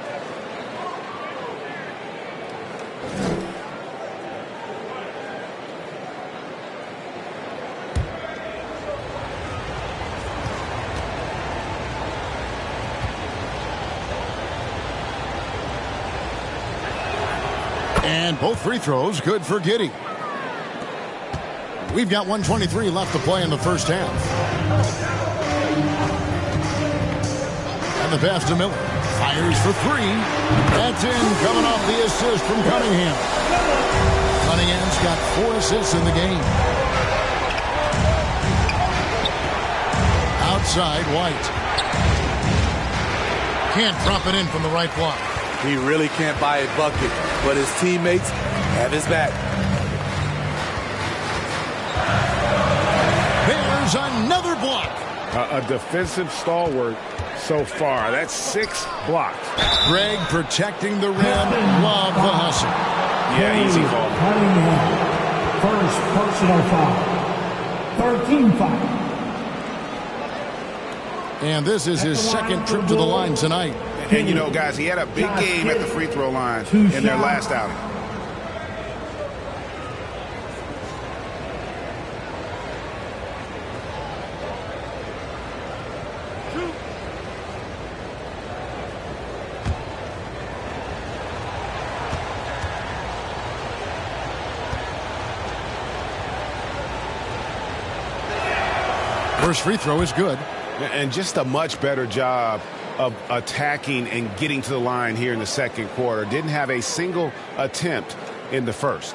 And both free throws good for Giddey. We've got 1:23 left to play in the first half. And the pass to Miller. Fires for 3. That's in, coming off the assist from Cunningham. Cunningham's got 4 assists in the game. Outside, White. Can't drop it in from the right block. He really can't buy a bucket, but his teammates have his back. There's another block. A defensive stalwart so far. That's 6 blocks. Greg protecting the rim. Love the hustle. Yeah, easy ball. First personal foul. 13 foul. And this is his second trip to the line tonight. And, you know, guys, he had a big game at the free throw line in their last outing. First free throw is good. And just a much better job of attacking and getting to the line here in the second quarter. Didn't have a single attempt in the first.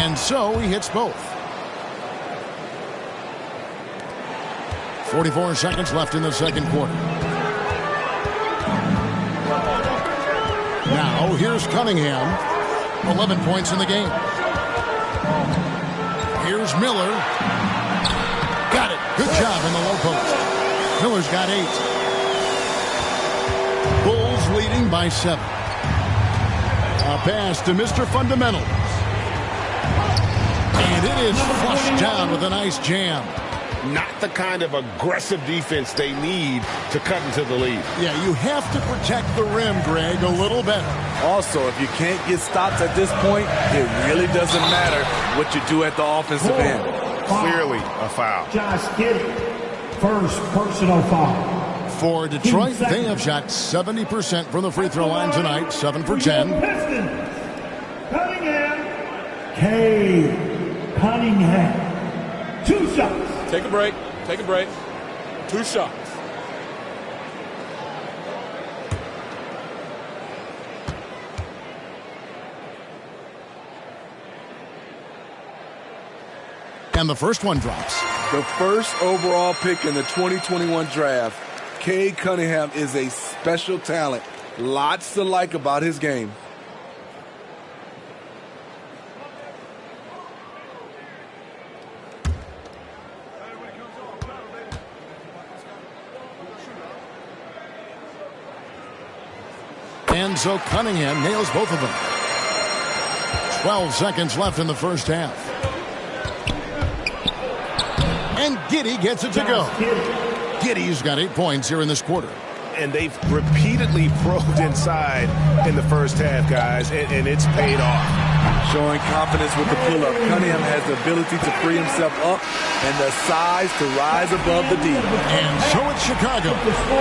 And so he hits both. 44 seconds left in the second quarter. Now, here's Cunningham. 11 points in the game. Here's Miller. Got it. Good job in the low post. Miller's got 8. Bulls leading by 7. A pass to Mr. Fundamentals. And it is flushed down with a nice jam. Not the kind of aggressive defense they need to cut into the lead. Yeah, you have to protect the rim, Greg, a little better. Also, if you can't get stops at this point, it really doesn't matter what you do at the offensive end. Clearly a foul. Josh Giddey. First personal foul. For Detroit, they have shot 70% from the free throw line tonight, 7 for 10. Pistons. Cunningham. Cade Cunningham. 2 shots. Take a break. Take a break. 2 shots. And the first one drops. The first overall pick in the 2021 draft, Cade Cunningham is a special talent. Lots to like about his game. And so Cunningham nails both of them. 12 seconds left in the first half. And Giddey gets it to go. Giddey's got 8 points here in this quarter. And they've repeatedly probed inside in the first half, guys, and it's paid off. Showing confidence with the pull-up. Cunningham has the ability to free himself up and the size to rise above the D. And so it's Chicago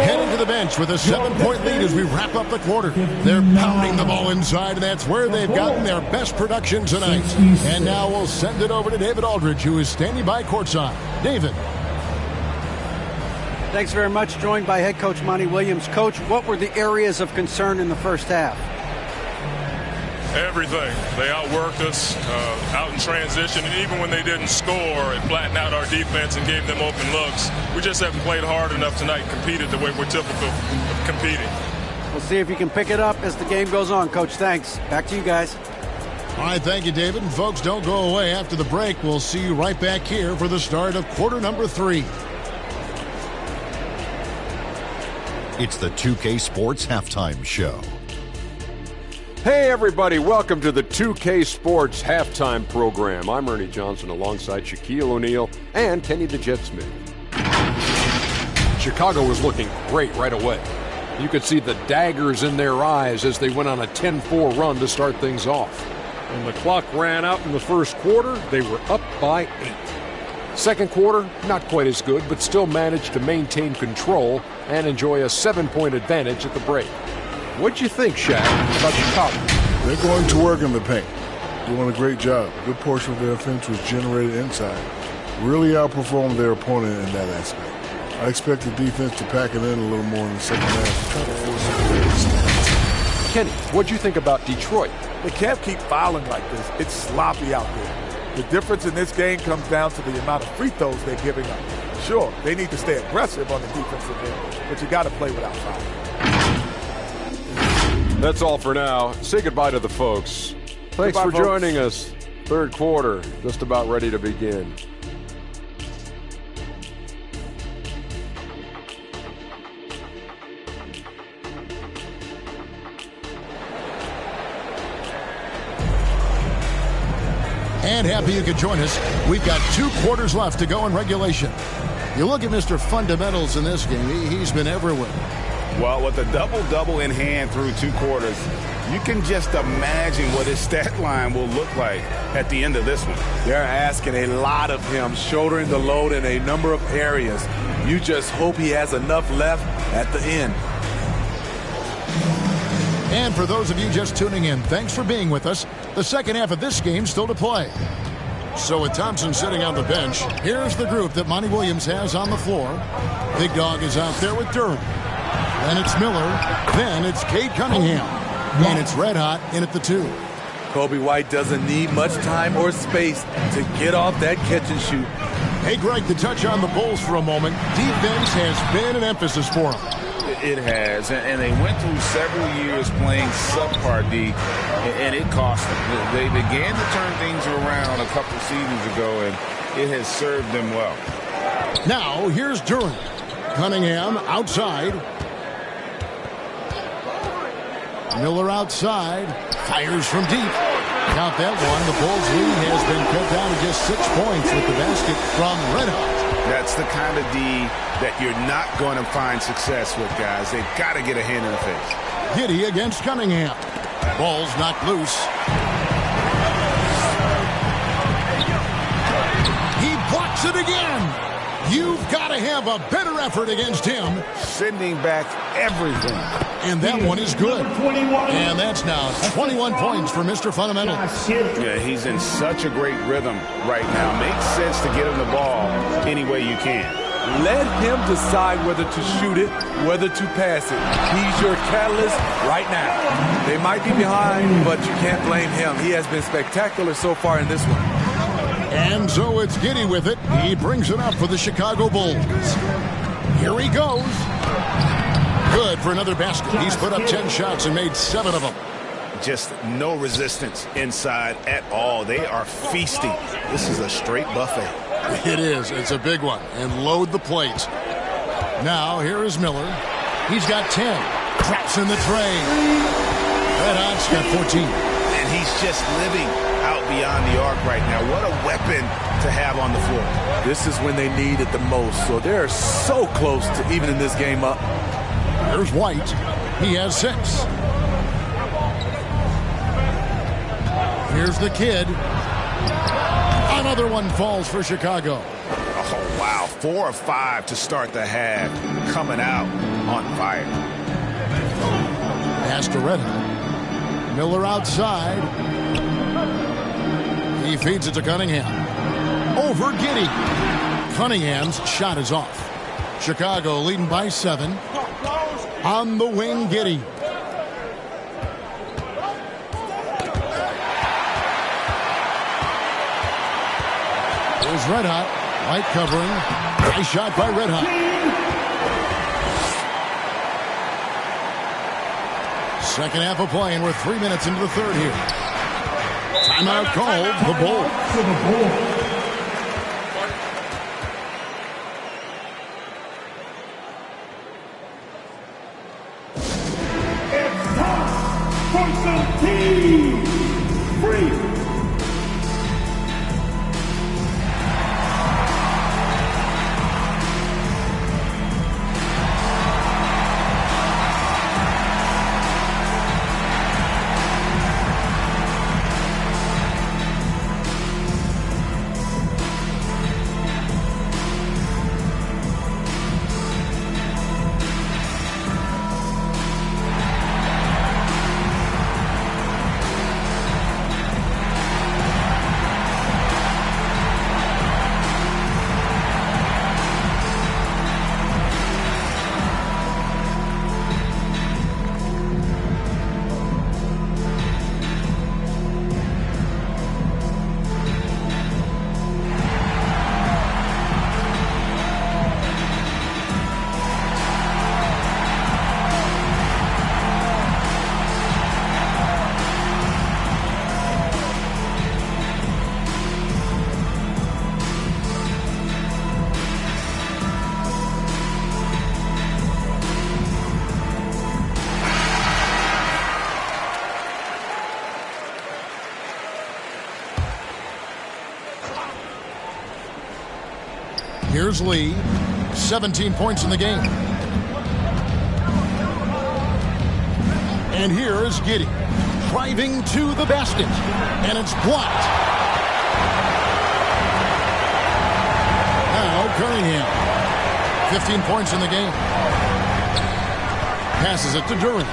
heading to the bench with a 7-point lead as we wrap up the quarter. They're pounding the ball inside, and that's where they've gotten their best production tonight. And now we'll send it over to David Aldridge, who is standing by courtside. David. Thanks very much. Joined by head coach Monty Williams. Coach, what were the areas of concern in the first half? Everything. They outworked us out in transition, and even when they didn't score, it flattened out our defense and gave them open looks. We just haven't played hard enough tonight, competed the way we're typical of competing. We'll see if you can pick it up as the game goes on. Coach, thanks. Back to you guys. All right, thank you, David. And folks, don't go away. After the break, we'll see you right back here for the start of quarter number 3. It's the 2K Sports Halftime Show. Hey, everybody. Welcome to the 2K Sports Halftime Program. I'm Ernie Johnson alongside Shaquille O'Neal and Kenny the Jet Smith. Chicago was looking great right away. You could see the daggers in their eyes as they went on a 10-4 run to start things off. When the clock ran out in the first quarter, they were up by 8. Second quarter, not quite as good, but still managed to maintain control and enjoy a 7-point advantage at the break. What'd you think, Shaq, about Chicago? They're going to work in the paint. Doing a great job. A good portion of their offense was generated inside. Really outperformed their opponent in that aspect. I expect the defense to pack it in a little more in the second half to try to force some players. Kenny, what'd you think about Detroit? They can't keep fouling like this. It's sloppy out there. The difference in this game comes down to the amount of free throws they're giving up. Sure, they need to stay aggressive on the defensive end, but you got to play without fouling. That's all for now. Say goodbye to the folks. Thanks for joining us. Third quarter, just about ready to begin. And happy you could join us. We've got 2 quarters left to go in regulation. You look at Mr. Fundamentals in this game. He's been everywhere. Well, with a double-double in hand through 2 quarters, you can just imagine what his stat line will look like at the end of this one. They're asking a lot of him, shouldering the load in a number of areas. You just hope he has enough left at the end. And for those of you just tuning in, thanks for being with us. The second half of this game still to play. So with Thompson sitting on the bench, here's the group that Monty Williams has on the floor. Big Dog is out there with Durham. Then it's Miller. Then it's Cade Cunningham. And it's Red Hot in at the 2. Kobe White doesn't need much time or space to get off that catch and shoot. Hey, Greg, to touch on the Bulls for a moment, defense has been an emphasis for them. It has, and they went through several years playing subpar D, and it cost them. They began to turn things around a couple seasons ago, and it has served them well. Now, here's Durant. Cunningham outside. Miller outside. Fires from deep. Count that one. The Bulls' lead has been cut down to just 6 points with the basket from Red Hot. That's the kind of D that you're not going to find success with, guys. They've got to get a hand in the face. Giddey against Cunningham. Ball's knocked loose. He blocks it again. You've got to have a better effort against him. Sending back everything. And that one is good. And that's now 21 points for Mr. Fundamentals. Yeah, he's in such a great rhythm right now. Makes sense to get him the ball any way you can. Let him decide whether to shoot it, whether to pass it. He's your catalyst right now. They might be behind, but you can't blame him. He has been spectacular so far in this one. And so it's Giddey with it. He brings it up for the Chicago Bulls. Here he goes. Good for another basket. He's put up 10 shots and made 7 of them. Just no resistance inside at all. They are feasting. This is a straight buffet. It is. It's a big one. And load the plate. Now, here is Miller. He's got 10. Traps in the tray. Red Hot's got 14. And he's just living out beyond the arc right now. What a weapon to have on the floor. This is when they need it the most. So they're so close to evening this game up. Here's White. He has 6. Here's the kid. Another one falls for Chicago. Oh, wow. 4 of 5 to start the half. Coming out on fire. Pass to Red Hot. Miller outside. He feeds it to Cunningham. Over Giddey. Cunningham's shot is off. Chicago leading by 7. On the wing, Giddey. Here's Red Hot. White covering. Nice shot by Red Hot. Second half of play, and we're 3 minutes into the third here. Timeout called. The Bulls. It's time for some team free. Here's Lee. 17 points in the game. And here is Giddey. Driving to the basket. And it's blocked. Now Cunningham. 15 points in the game. Passes it to Duren.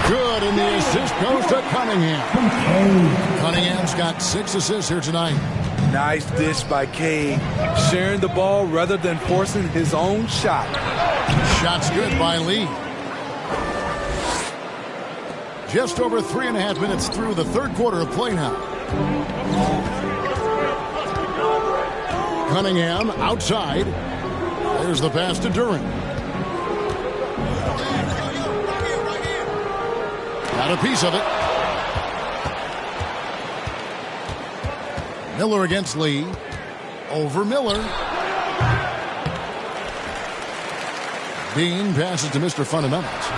Good, and the assist goes to Cunningham. Cunningham's got 6 assists here tonight. Nice dish by Cade, sharing the ball rather than forcing his own shot. Shot's good by Lee. Just over 3.5 minutes through the third quarter of play now. Cunningham outside. There's the pass to Duren. Got a piece of it. Miller against Lee. Over Miller. Dean passes to Mr. Fundamentals.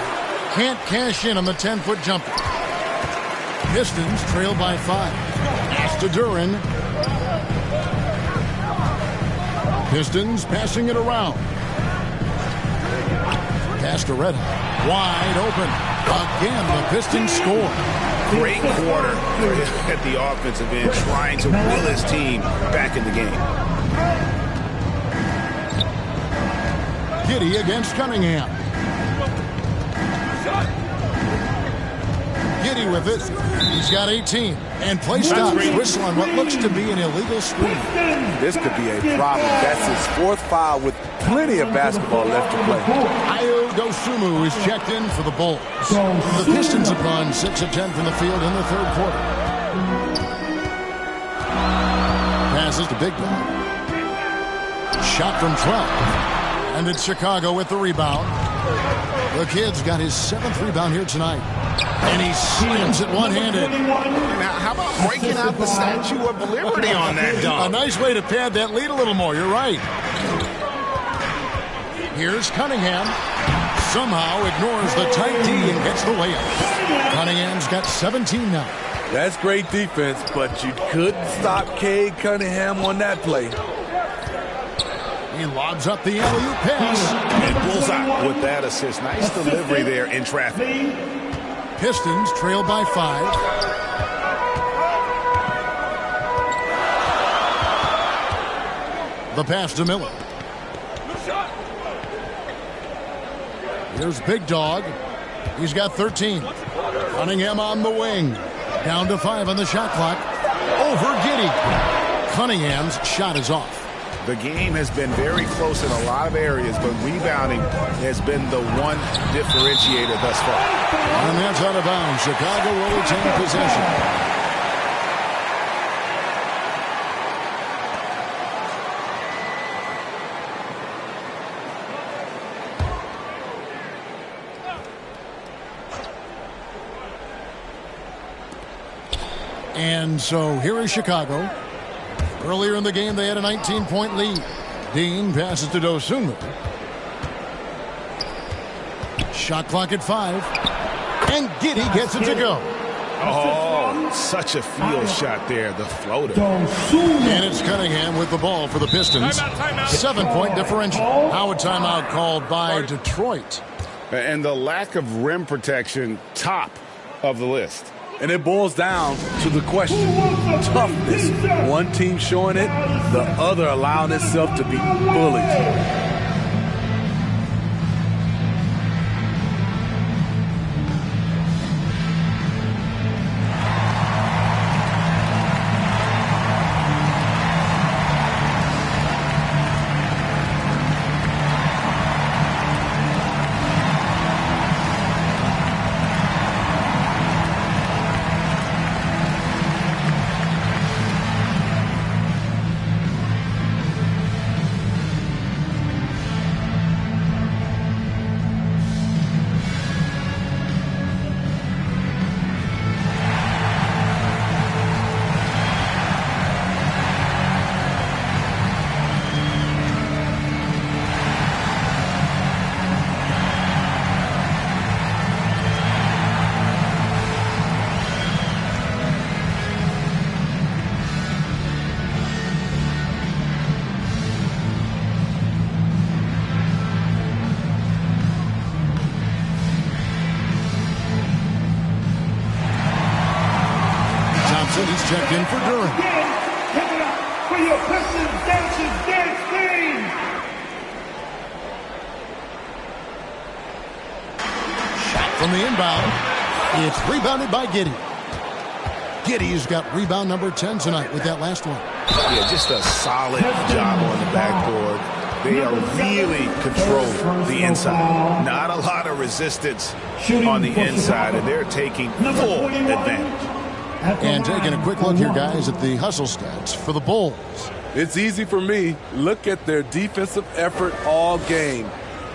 Can't cash in on the 10-foot jumper. Pistons trail by 5. Pass to Duren. Pistons passing it around. Pass to Red Hot. Wide open. Again, the Pistons score. Great quarter at the offensive end, trying to will his team back in the game. Giddey against Cunningham. Giddey with it. He's got 18. And play stops. Whistle on what looks to be an illegal screen. This could be a problem. That's his 4th foul with plenty of basketball left to play. Ayo Dosunmu is checked in for the Bulls. The Pistons have gone 6 of 10 from the field in the third quarter. passes to Big Dog. Shot from 12. And it's Chicago with the rebound. The kid's got his 7th rebound here tonight. And he slams it one-handed. Now, how about breaking out the Statue of Liberty on that dunk? A nice way to pad that lead a little more. You're right. Here's Cunningham. Somehow ignores the tight D and gets the layup. Cunningham's got 17 now. That's great defense, but you couldn't stop Cade Cunningham on that play. He lobs up the alley-oop pass. And bullseye with that assist. Nice delivery there in traffic. Pistons trail by 5. The pass to Miller. Here's Big Dog. He's got 13. Cunningham on the wing. Down to 5 on the shot clock. Over Giddey. Cunningham's shot is off. The game has been very close in a lot of areas, but rebounding has been the one differentiator thus far. And that's out of bounds. Chicago will retain possession. And so here is Chicago. Earlier in the game, they had a 19-point lead. Dean passes to Dosunmu. Shot clock at 5. And Giddey gets it to go. Oh, such a field shot there, the floater. And it's Cunningham with the ball for the Pistons. 7-point differential. Now a timeout called by Detroit. And the lack of rim protection, top of the list. And it boils down to the question, toughness. One team showing it, the other allowing itself to be bullied. He's checked in for Durham. Give it up for your Pistons Dances Dance team. Shot from the inbound. It's rebounded by Giddey. Giddey's got rebound number 10 tonight with that last one. Yeah, just a solid job on the backboard. They are really controlling the inside. Not a lot of resistance on the inside, and they're taking full advantage. And taking a quick look here, guys, at the hustle stats for the Bulls. It's easy for me. Look at their defensive effort all game.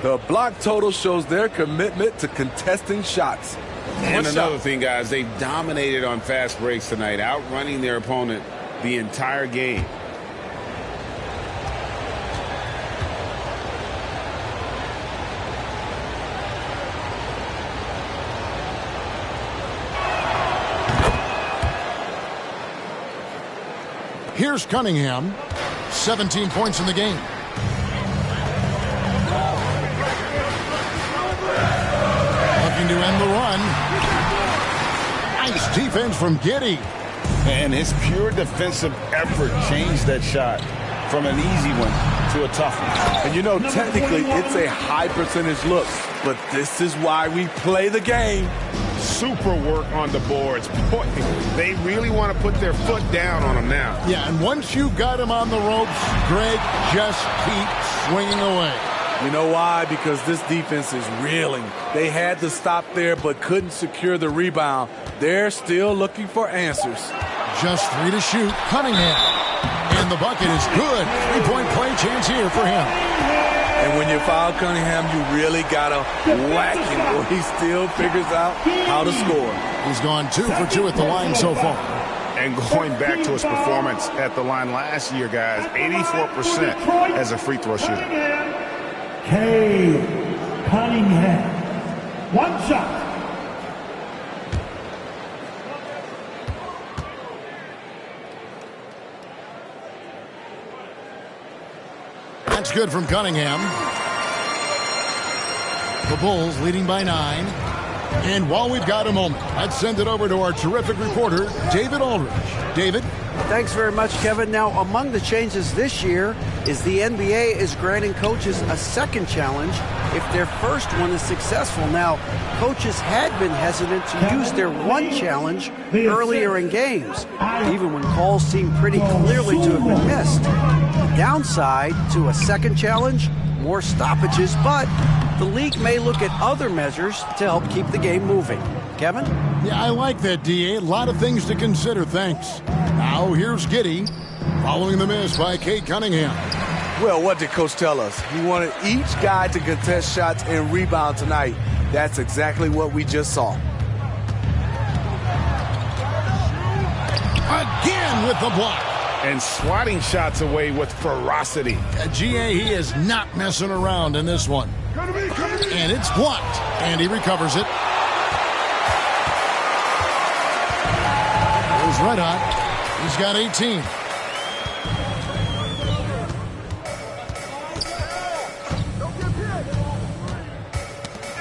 The block total shows their commitment to contesting shots. And another thing, guys, they dominated on fast breaks tonight, outrunning their opponent the entire game. Here's Cunningham, 17 points in the game. Looking to end the run. Nice defense from Giddey. And his pure defensive effort changed that shot from an easy one to a tough one. And you know, technically, it's a high percentage look, but this is why we play the game. Super work on the boards. Boy, they really want to put their foot down on him now. Yeah, and once you got him on the ropes, Greg, just keep swinging away. You know why? Because this defense is reeling. They had to stop there but couldn't secure the rebound. They're still looking for answers. Just 3 to shoot. Cunningham. And And the bucket is good. 3-point play chance here for him. And when you foul Cunningham, you really got to whack him, or he still figures out how to score. He's gone 2 for 2 at the line so far. And going back to his performance at the line last year, guys, 84% as a free throw shooter. Cade Cunningham. One shot. That's good from Cunningham. The Bulls leading by 9. And while we've got a moment, let's send it over to our terrific reporter, David Aldridge. David? Thanks very much, Kevin. Now, among the changes this year is the NBA is granting coaches a second challenge if their first one is successful. Now, coaches had been hesitant to use their one challenge earlier in games, even when calls seemed pretty clearly to have been missed. Downside to a second challenge, more stoppages, but the league may look at other measures to help keep the game moving. Kevin? Yeah, I like that, D.A. A lot of things to consider, thanks. Now, here's Giddey, following the miss by Cade Cunningham. Well, what did Coach tell us? He wanted each guy to contest shots and rebound tonight. That's exactly what we just saw. Again with the block. And swatting shots away with ferocity. G.A., he is not messing around in this one. And it's blocked. And he recovers it. Here's Red Hot. He's got 18.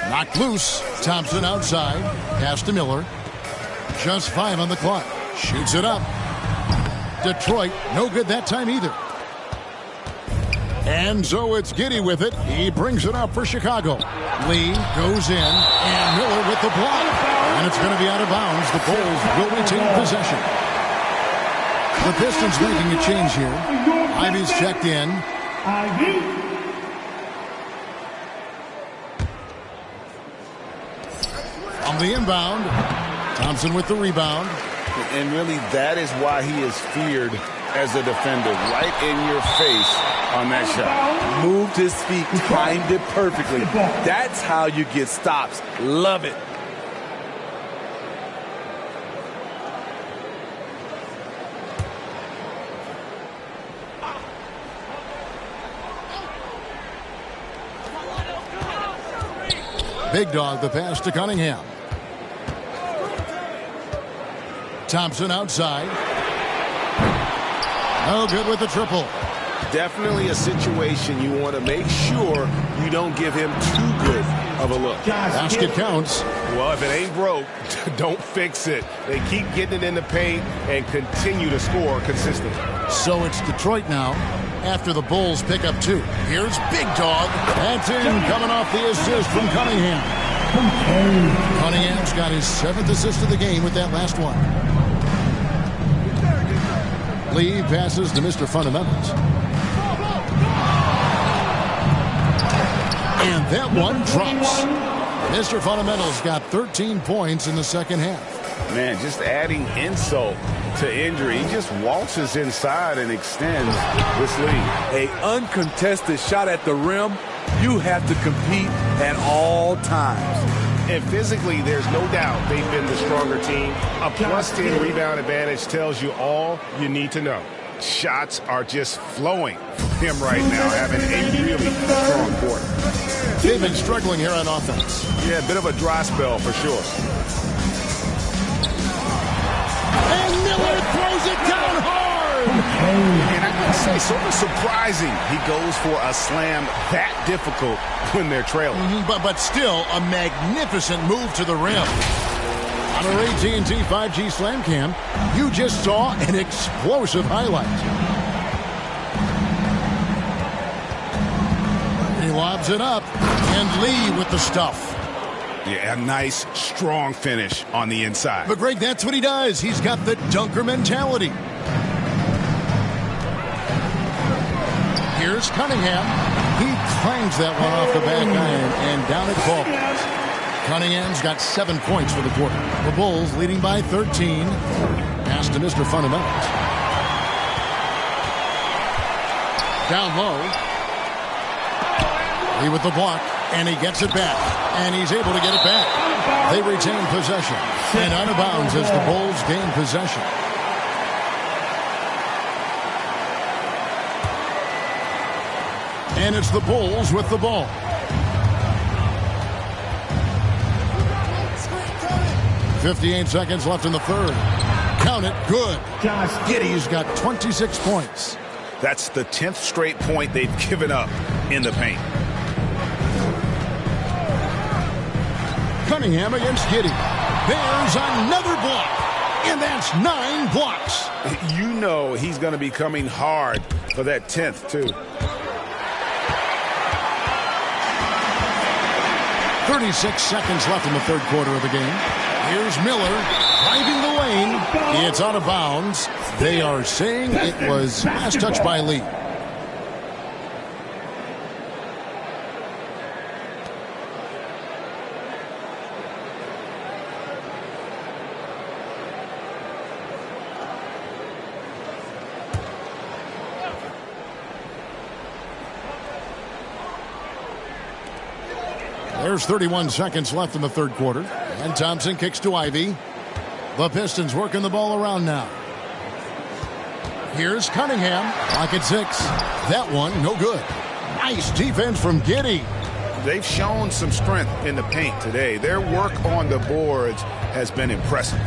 Knocked loose. Thompson outside. Pass to Miller. Just 5 on the clock. Shoots it up. Detroit, no good that time either. And so it's Giddey with it. He brings it up for Chicago. Lee goes in, and Miller with the block. And it's going to be out of bounds. The Bulls will retain possession. The Pistons making a change here. Ivy's checked in. On the inbound, Thompson with the rebound. And really, that is why he is feared as a defender. Right in your face on that shot. Moved his feet, timed it perfectly. That's how you get stops. Love it. Big Dog, the pass to Cunningham. Thompson outside. No good with the triple. Definitely a situation you want to make sure you don't give him too good of a look. Basket counts. Well, if it ain't broke, don't fix it. They keep getting it in the paint and continue to score consistently. So it's Detroit now after the Bulls pick up 2. Here's Big Dog. That's in, coming off the assist from Cunningham. Cunningham's got his 7th assist of the game with that last one. Lee passes to Mr. Fundamentals. And that one drops. Mr. Fundamentals got 13 points in the second half. Man, just adding insult to injury. He just waltzes inside and extends this lead. An uncontested shot at the rim, you have to compete at all times. And physically, there's no doubt they've been the stronger team. A +10 rebound advantage tells you all you need to know. Shots are just flowing from him right now, having a really strong quarter. They've been struggling here on offense. Yeah, a bit of a dry spell for sure. And Miller throws it down hard. And I would say sort of surprising he goes for a slam that difficult when they're trailing. But still a magnificent move to the rim. On our AT&T 5G Slam Cam, you just saw an explosive highlight. He lobs it up, and Lee with the stuff. Yeah, a nice, strong finish on the inside. But Greg, that's what he does. He's got the dunker mentality. Here's Cunningham. He clangs that one off the back iron and down it falls. Cunningham's got 7 points for the quarter. The Bulls leading by 13. Pass to Mr. Fundamentals. Down low. He with the block, and he gets it back. And he's able to get it back. They retain possession. And out of bounds as the Bulls gain possession. And it's the Bulls with the ball. .58 seconds left in the third. Count it. Good. Giddey's got 26 points. That's the 10th straight point they've given up in the paint. Cunningham against Giddey. There's another block. And that's 9 blocks. You know he's going to be coming hard for that 10th, too. 36 seconds left in the third quarter of the game. Here's Miller driving the lane. It's out of bounds. They are saying it was last touch by Lee. There's 31 seconds left in the third quarter. And Thompson kicks to Ivy. The Pistons working the ball around now. Here's Cunningham. Clock at 6. That one, no good. Nice defense from Giddey. They've shown some strength in the paint today. Their work on the boards has been impressive.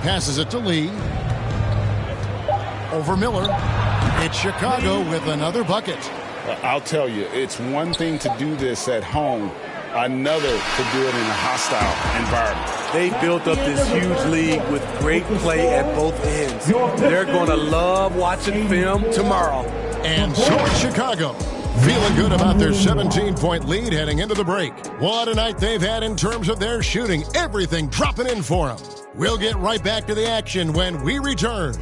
Passes it to Lee. Over Miller. It's Chicago with another bucket. I'll tell you, it's one thing to do this at home, another to do it in a hostile environment. They built up this huge league with great play at both ends. They're going to love watching film tomorrow. And so is Chicago, feeling good about their 17-point lead heading into the break. What a night they've had in terms of their shooting. Everything dropping in for them. We'll get right back to the action when we return.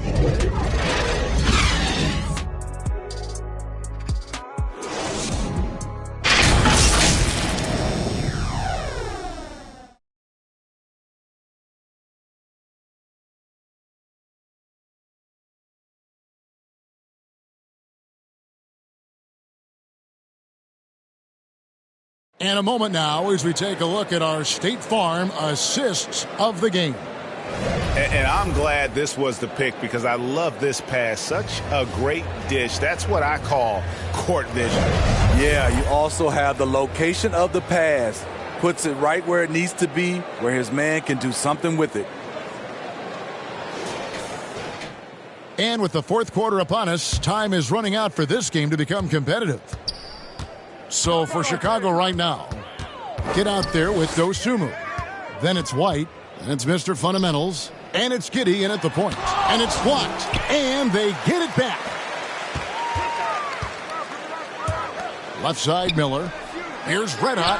And a moment now as we take a look at our State Farm assists of the game. And I'm glad this was the pick because I love this pass. Such a great dish. That's what I call court vision. Yeah, you also have the location of the pass. Puts it right where it needs to be, where his man can do something with it. And with the fourth quarter upon us, time is running out for this game to become competitive. So for Chicago right now, get out there with Dosunmu. Then it's White, and it's Mr. Fundamentals, and it's Giddey in at the point. And it's blocked, and they get it back. Left side, Miller. Here's Red Hot.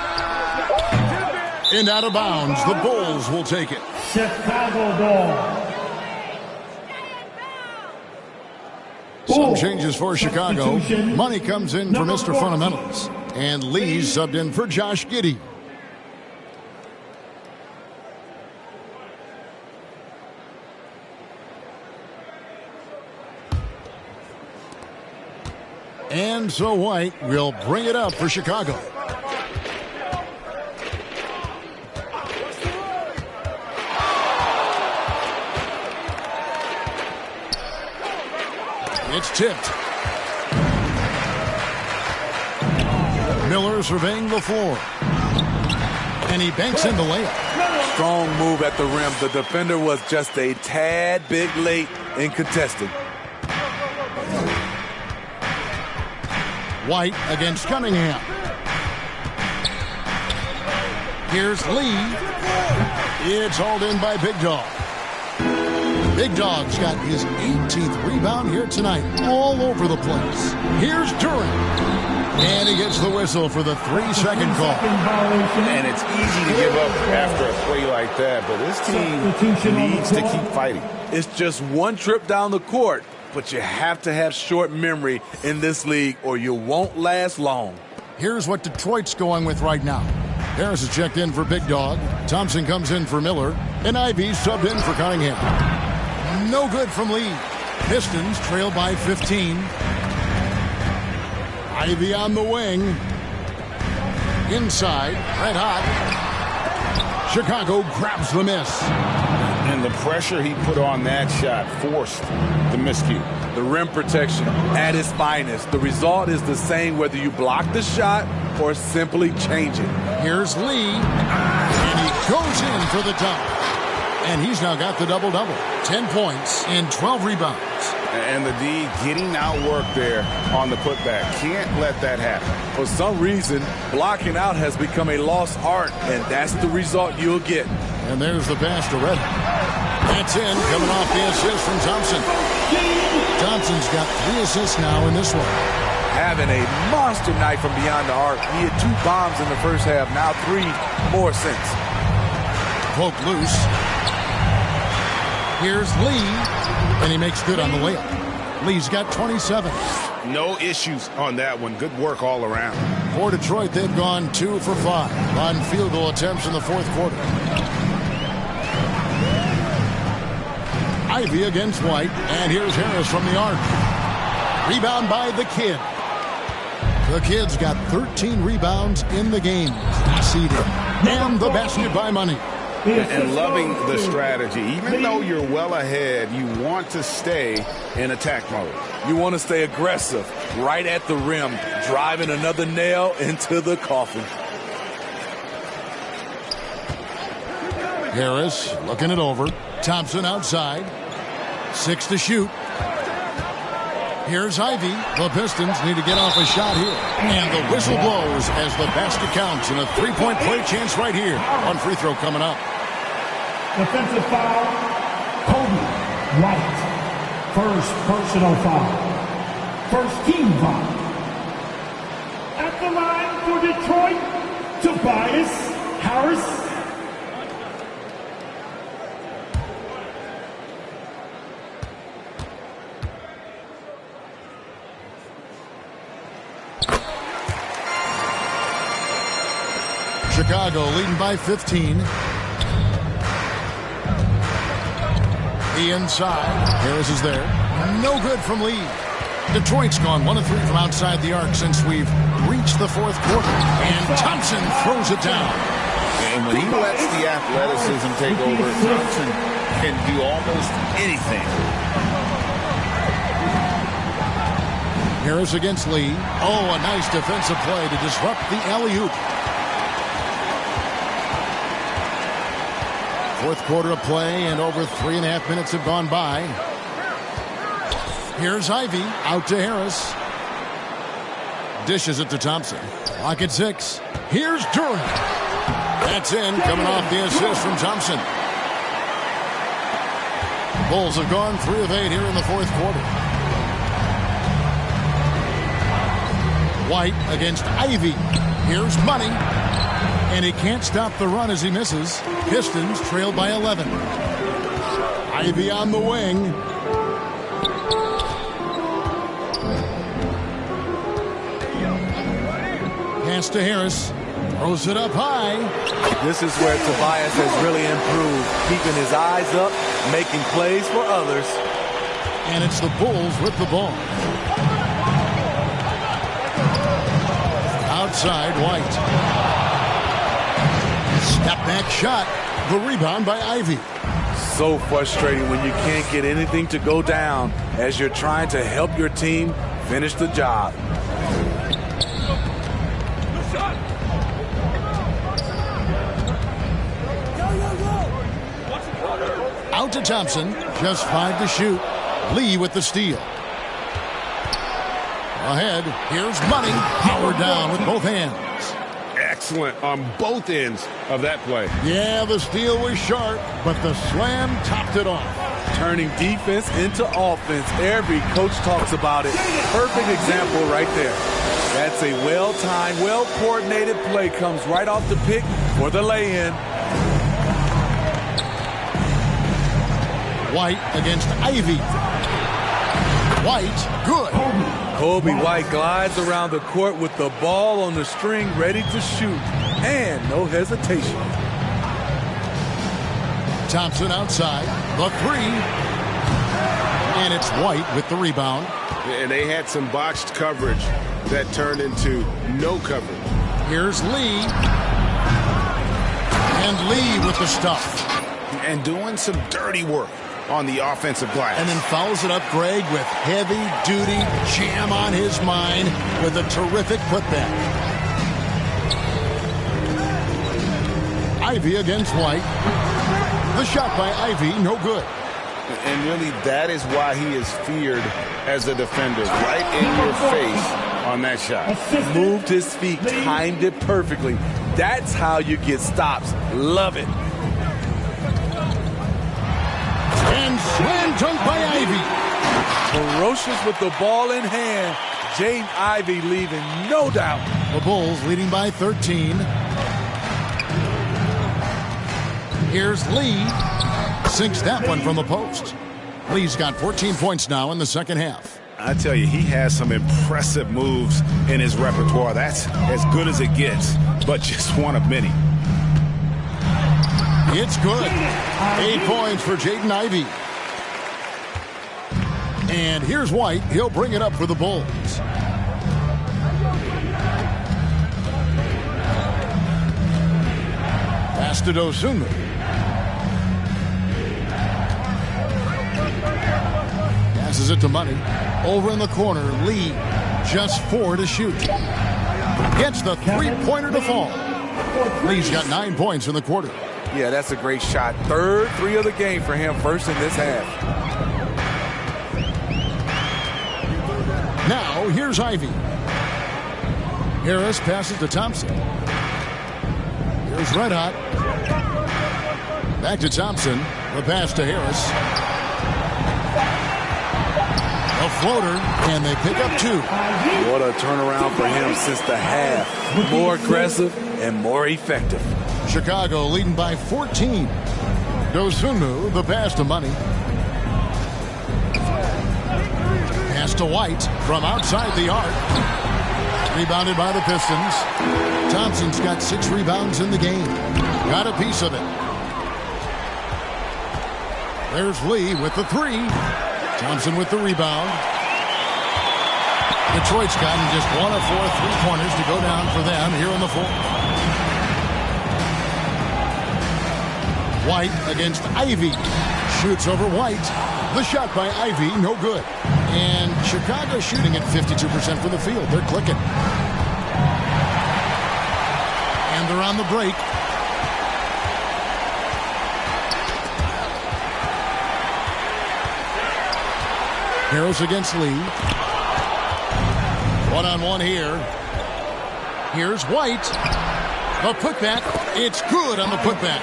And out of bounds, the Bulls will take it. Chicago ball. Some changes for Chicago. Money comes in for Mr. Fundamentals. And Lee's subbed in for Josh Giddey. And so White will bring it up for Chicago. It's tipped. Miller surveying the floor. And he banks in the layup. Strong move at the rim. The defender was just a tad bit late in contesting. White against Cunningham. Here's Lee. It's hauled in by Big Dog. Big Dog's got his 18th rebound here tonight, all over the place. Here's Duran. And he gets the whistle for the 3-second call. And it's easy to give up after a play like that, but this team needs to keep fighting. It's just one trip down the court, but you have to have short memory in this league or you won't last long. Here's what Detroit's going with right now. Harris is checked in for Big Dog. Thompson comes in for Miller. And Ivy subbed in for Cunningham. No good from Lee. Pistons trail by 15. Ivy on the wing. Inside, red hot. Chicago grabs the miss. And the pressure he put on that shot forced the miscue. The rim protection at its finest. The result is the same whether you block the shot or simply change it. Here's Lee, and he goes in for the dunk. And he's now got the double-double. 10 points and 12 rebounds. And the D getting outworked there on the putback. Can't let that happen. For some reason, blocking out has become a lost art, and that's the result you'll get. And there's the pass to Reddick. That's in, coming off the assist from Thompson. Thompson's got 3 assists now in this one. Having a monster night from beyond the arc. He had 2 bombs in the first half, now 3 more since. Poke loose. Here's Lee, and he makes good on the layup. Lee's got 27. No issues on that one. Good work all around. For Detroit, they've gone 2 for 5 on field goal attempts in the fourth quarter. Ivy against White, and here's Harris from the arc. Rebound by the Kid. The Kid's got 13 rebounds in the game. Conceded. And the basket by Money. And loving the strategy. Even though you're well ahead, you want to stay in attack mode. You want to stay aggressive, right at the rim, driving another nail into the coffin. Harris looking it over. Thompson outside. 6 to shoot. Here's Ivy. The Pistons need to get off a shot here. And the whistle blows as the basket counts, and a 3-point play chance right here. One free throw coming up. Defensive foul, Kobe White. First personal foul. First team foul. At the line for Detroit, Tobias Harris. Chicago leading by 15. The inside. Harris is there. No good from Lee. Detroit's gone 1 of 3 from outside the arc since we've reached the fourth quarter. And Thompson throws it down. And when he lets the athleticism take over, Thompson can do almost anything. Harris against Lee. Oh, a nice defensive play to disrupt the alley-oop. Fourth quarter of play, and over 3.5 minutes have gone by. Here's Ivy, out to Harris. Dishes it to Thompson. Clock at 6. Here's Durant. That's in, coming off the assist from Thompson. Bulls have gone 3 of 8 here in the fourth quarter. White against Ivy. Here's Money. And he can't stop the run as he misses. Pistons trail by 11. Ivy on the wing. Pass to Harris. Throws it up high. This is where Tobias has really improved, keeping his eyes up, making plays for others. And it's the Bulls with the ball. Outside, White. Step back shot. The rebound by Ivy. So frustrating when you can't get anything to go down as you're trying to help your team finish the job. Out to Thompson. Just 5 to shoot. Lee with the steal. Ahead. Here's Money. Powered down with both hands. Excellent on both ends of that play. Yeah, the steal was sharp, but the slam topped it off. Turning defense into offense. Every coach talks about it. Perfect example right there. That's a well-timed, well-coordinated play. Comes right off the pick for the lay-in. White against Ivy. White, good. Kobe White glides around the court with the ball on the string, ready to shoot. And no hesitation. Thompson outside. The 3. And it's White with the rebound. And they had some botched coverage that turned into no coverage. Here's Lee. And Lee with the stuff. And doing some dirty work on the offensive glass. And then fouls it up Greg with heavy-duty jam on his mind with a terrific putback. Ivey against White. The shot by Ivey, no good. And really, that is why he is feared as a defender. Right in your face on that shot. Moved his feet, timed it perfectly. That's how you get stops. Love it. And slam dunk by Ivey. Ferocious with the ball in hand. Jaden Ivey leaving, no doubt. The Bulls leading by 13. Here's Lee. Sinks that one from the post. Lee's got 14 points now in the second half. I tell you, he has some impressive moves in his repertoire. That's as good as it gets, but just one of many. It's good. 8 points for Jaden Ivey. And here's White. He'll bring it up for the Bulls. Pass to Dosunmu. Passes it to Money. Over in the corner, Lee. Just 4 to shoot. Gets the three-pointer to fall. Lee's got 9 points in the quarter. Yeah, that's a great shot. Third 3 of the game for him, first in this half. Now, here's Ivey. Harris passes to Thompson. Here's Red Hot. Back to Thompson. The pass to Harris. A floater, and they pick up 2. What a turnaround for him since the half. More aggressive and more effective. Chicago leading by 14. Dosunmu, the pass to Money. Pass to White from outside the arc. Rebounded by the Pistons. Thompson's got 6 rebounds in the game. Got a piece of it. There's Lee with the 3. Thompson with the rebound. Detroit's gotten just 1 of 4 3-pointers to go down for them here in the fourth. White against Ivey. Shoots over White. The shot by Ivey, no good. And Chicago shooting at 52% from the field. They're clicking. And they're on the break. Harris against Lee. One-on-one here. Here's White. The putback. It's good on the putback.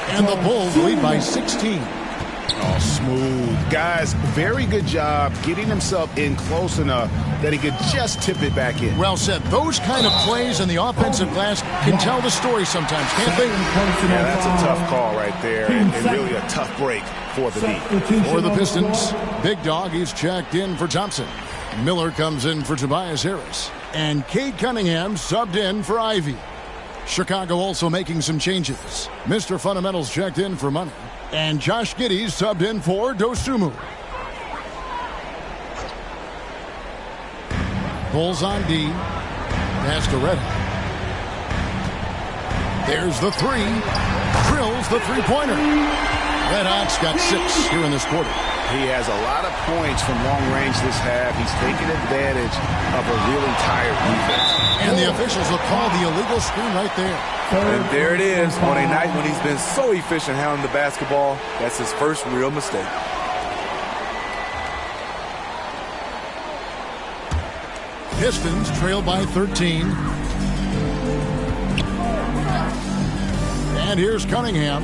And the Bulls lead by 16. Oh, smooth. Guys, very good job getting himself in close enough that he could just tip it back in. Well said. Those kind of plays in the offensive glass can tell the story sometimes, can't they? Yeah, that's a tough call right there, and really a tough break for the D. For the Pistons, Big Dog, he's checked in for Thompson. Miller comes in for Tobias Harris. And Cade Cunningham subbed in for Ivey. Chicago also making some changes. Mr. Fundamentals checked in for Money. And Josh Giddey subbed in for Dosunmu. Bulls on D. Pass to Red. There's the 3. Drills the three-pointer. Red Hot's got 6 here in this quarter. He has a lot of points from long range this half. He's taking advantage of a really tired defense. And the officials will call the illegal screen right there. And there it is. On a night when he's been so efficient handling the basketball, that's his first real mistake. Pistons trail by 13. And here's Cunningham.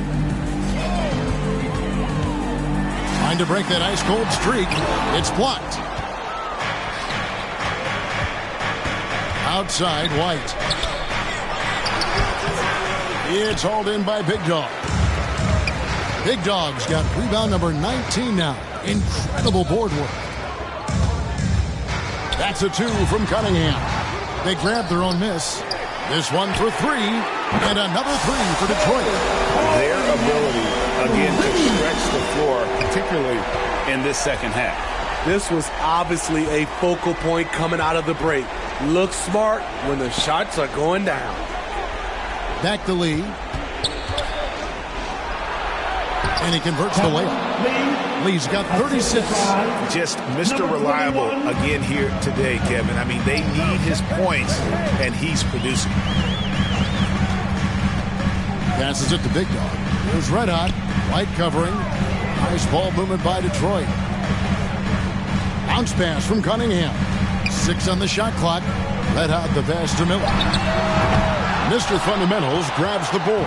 Trying to break that ice-cold streak. It's blocked. Outside, White. It's hauled in by Big Dog. Big Dog's got rebound number 19 now. Incredible board work. That's a 2 from Cunningham. They grabbed their own miss. This one for 3, and another 3 for Detroit. Their ability, again, to stretch the floor, particularly in this second half. This was obviously a focal point coming out of the break. Look smart when the shots are going down. Back to Lee. And he converts the layup. Lee's got 36. Just Mr. Reliable again here today, Kevin. I mean, they need his points, and he's producing. Passes it to Big Dog. Here's Red Hot. White covering. Nice ball movement by Detroit. Bounce pass from Cunningham. 6 on the shot clock. Red Hot the pass to Miller. Mr. Fundamentals grabs the board.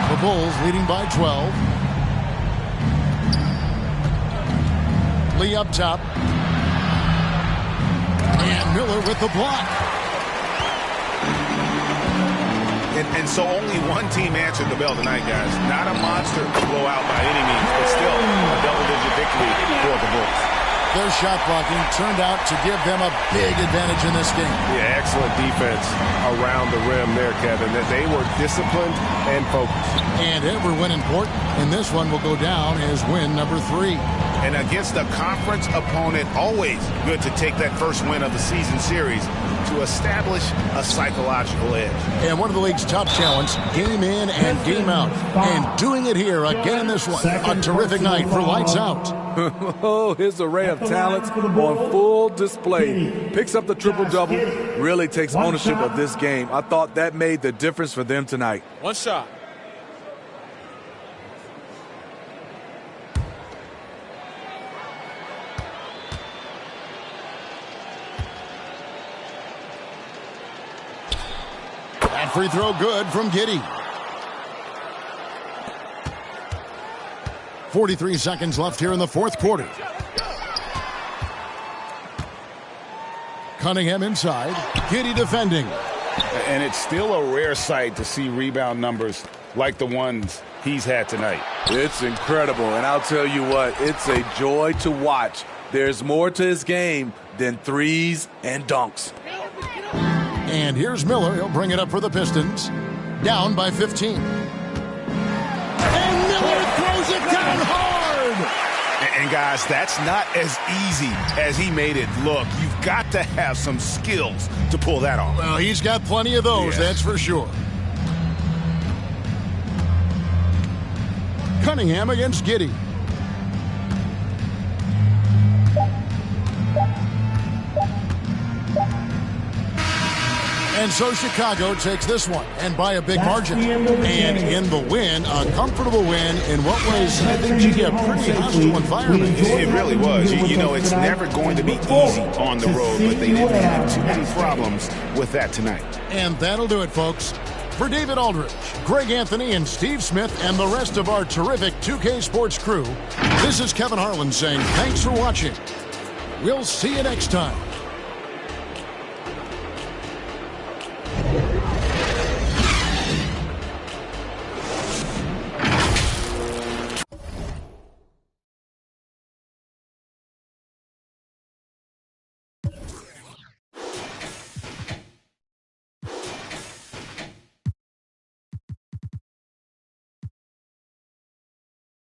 The Bulls leading by 12. Lee up top. And Miller with the block. And so only one team answered the bell tonight, guys. Not a monster blowout by any means, but still a double-digit victory for the Bulls. Their shot blocking turned out to give them a big advantage in this game. Yeah, excellent defense around the rim there, Kevin. That they were disciplined and focused. And every win important, and this one will go down as win number 3. And against a conference opponent, always good to take that first win of the season series to establish a psychological edge. And one of the league's top talents, game in and game out. And doing it here again in this one. A terrific night for Lights Out. Oh, his array of talents on full display. Picks up the triple-double, really takes ownership of this game. I thought that made the difference for them tonight. One shot. That free throw good from Giddey. 43 seconds left here in the fourth quarter. Cunningham inside. Giddey defending. And it's still a rare sight to see rebound numbers like the ones he's had tonight. It's incredible, and I'll tell you what, it's a joy to watch. There's more to his game than threes and dunks. And here's Miller. He'll bring it up for the Pistons. Down by 15. And Miller throws it down hard. And guys, that's not as easy as he made it look. You've got to have some skills to pull that off. Well, he's got plenty of those, that's for sure. Cunningham against Giddey. And so Chicago takes this one, and by a big margin. And in the win, a comfortable win in what was, I think, a pretty hostile environment. It really was. You know, it's never going to be easy on the road, but they didn't have too many problems with that tonight. And that'll do it, folks. For David Aldridge, Greg Anthony, and Steve Smith, and the rest of our terrific 2K Sports crew, this is Kevin Harlan saying thanks for watching. We'll see you next time.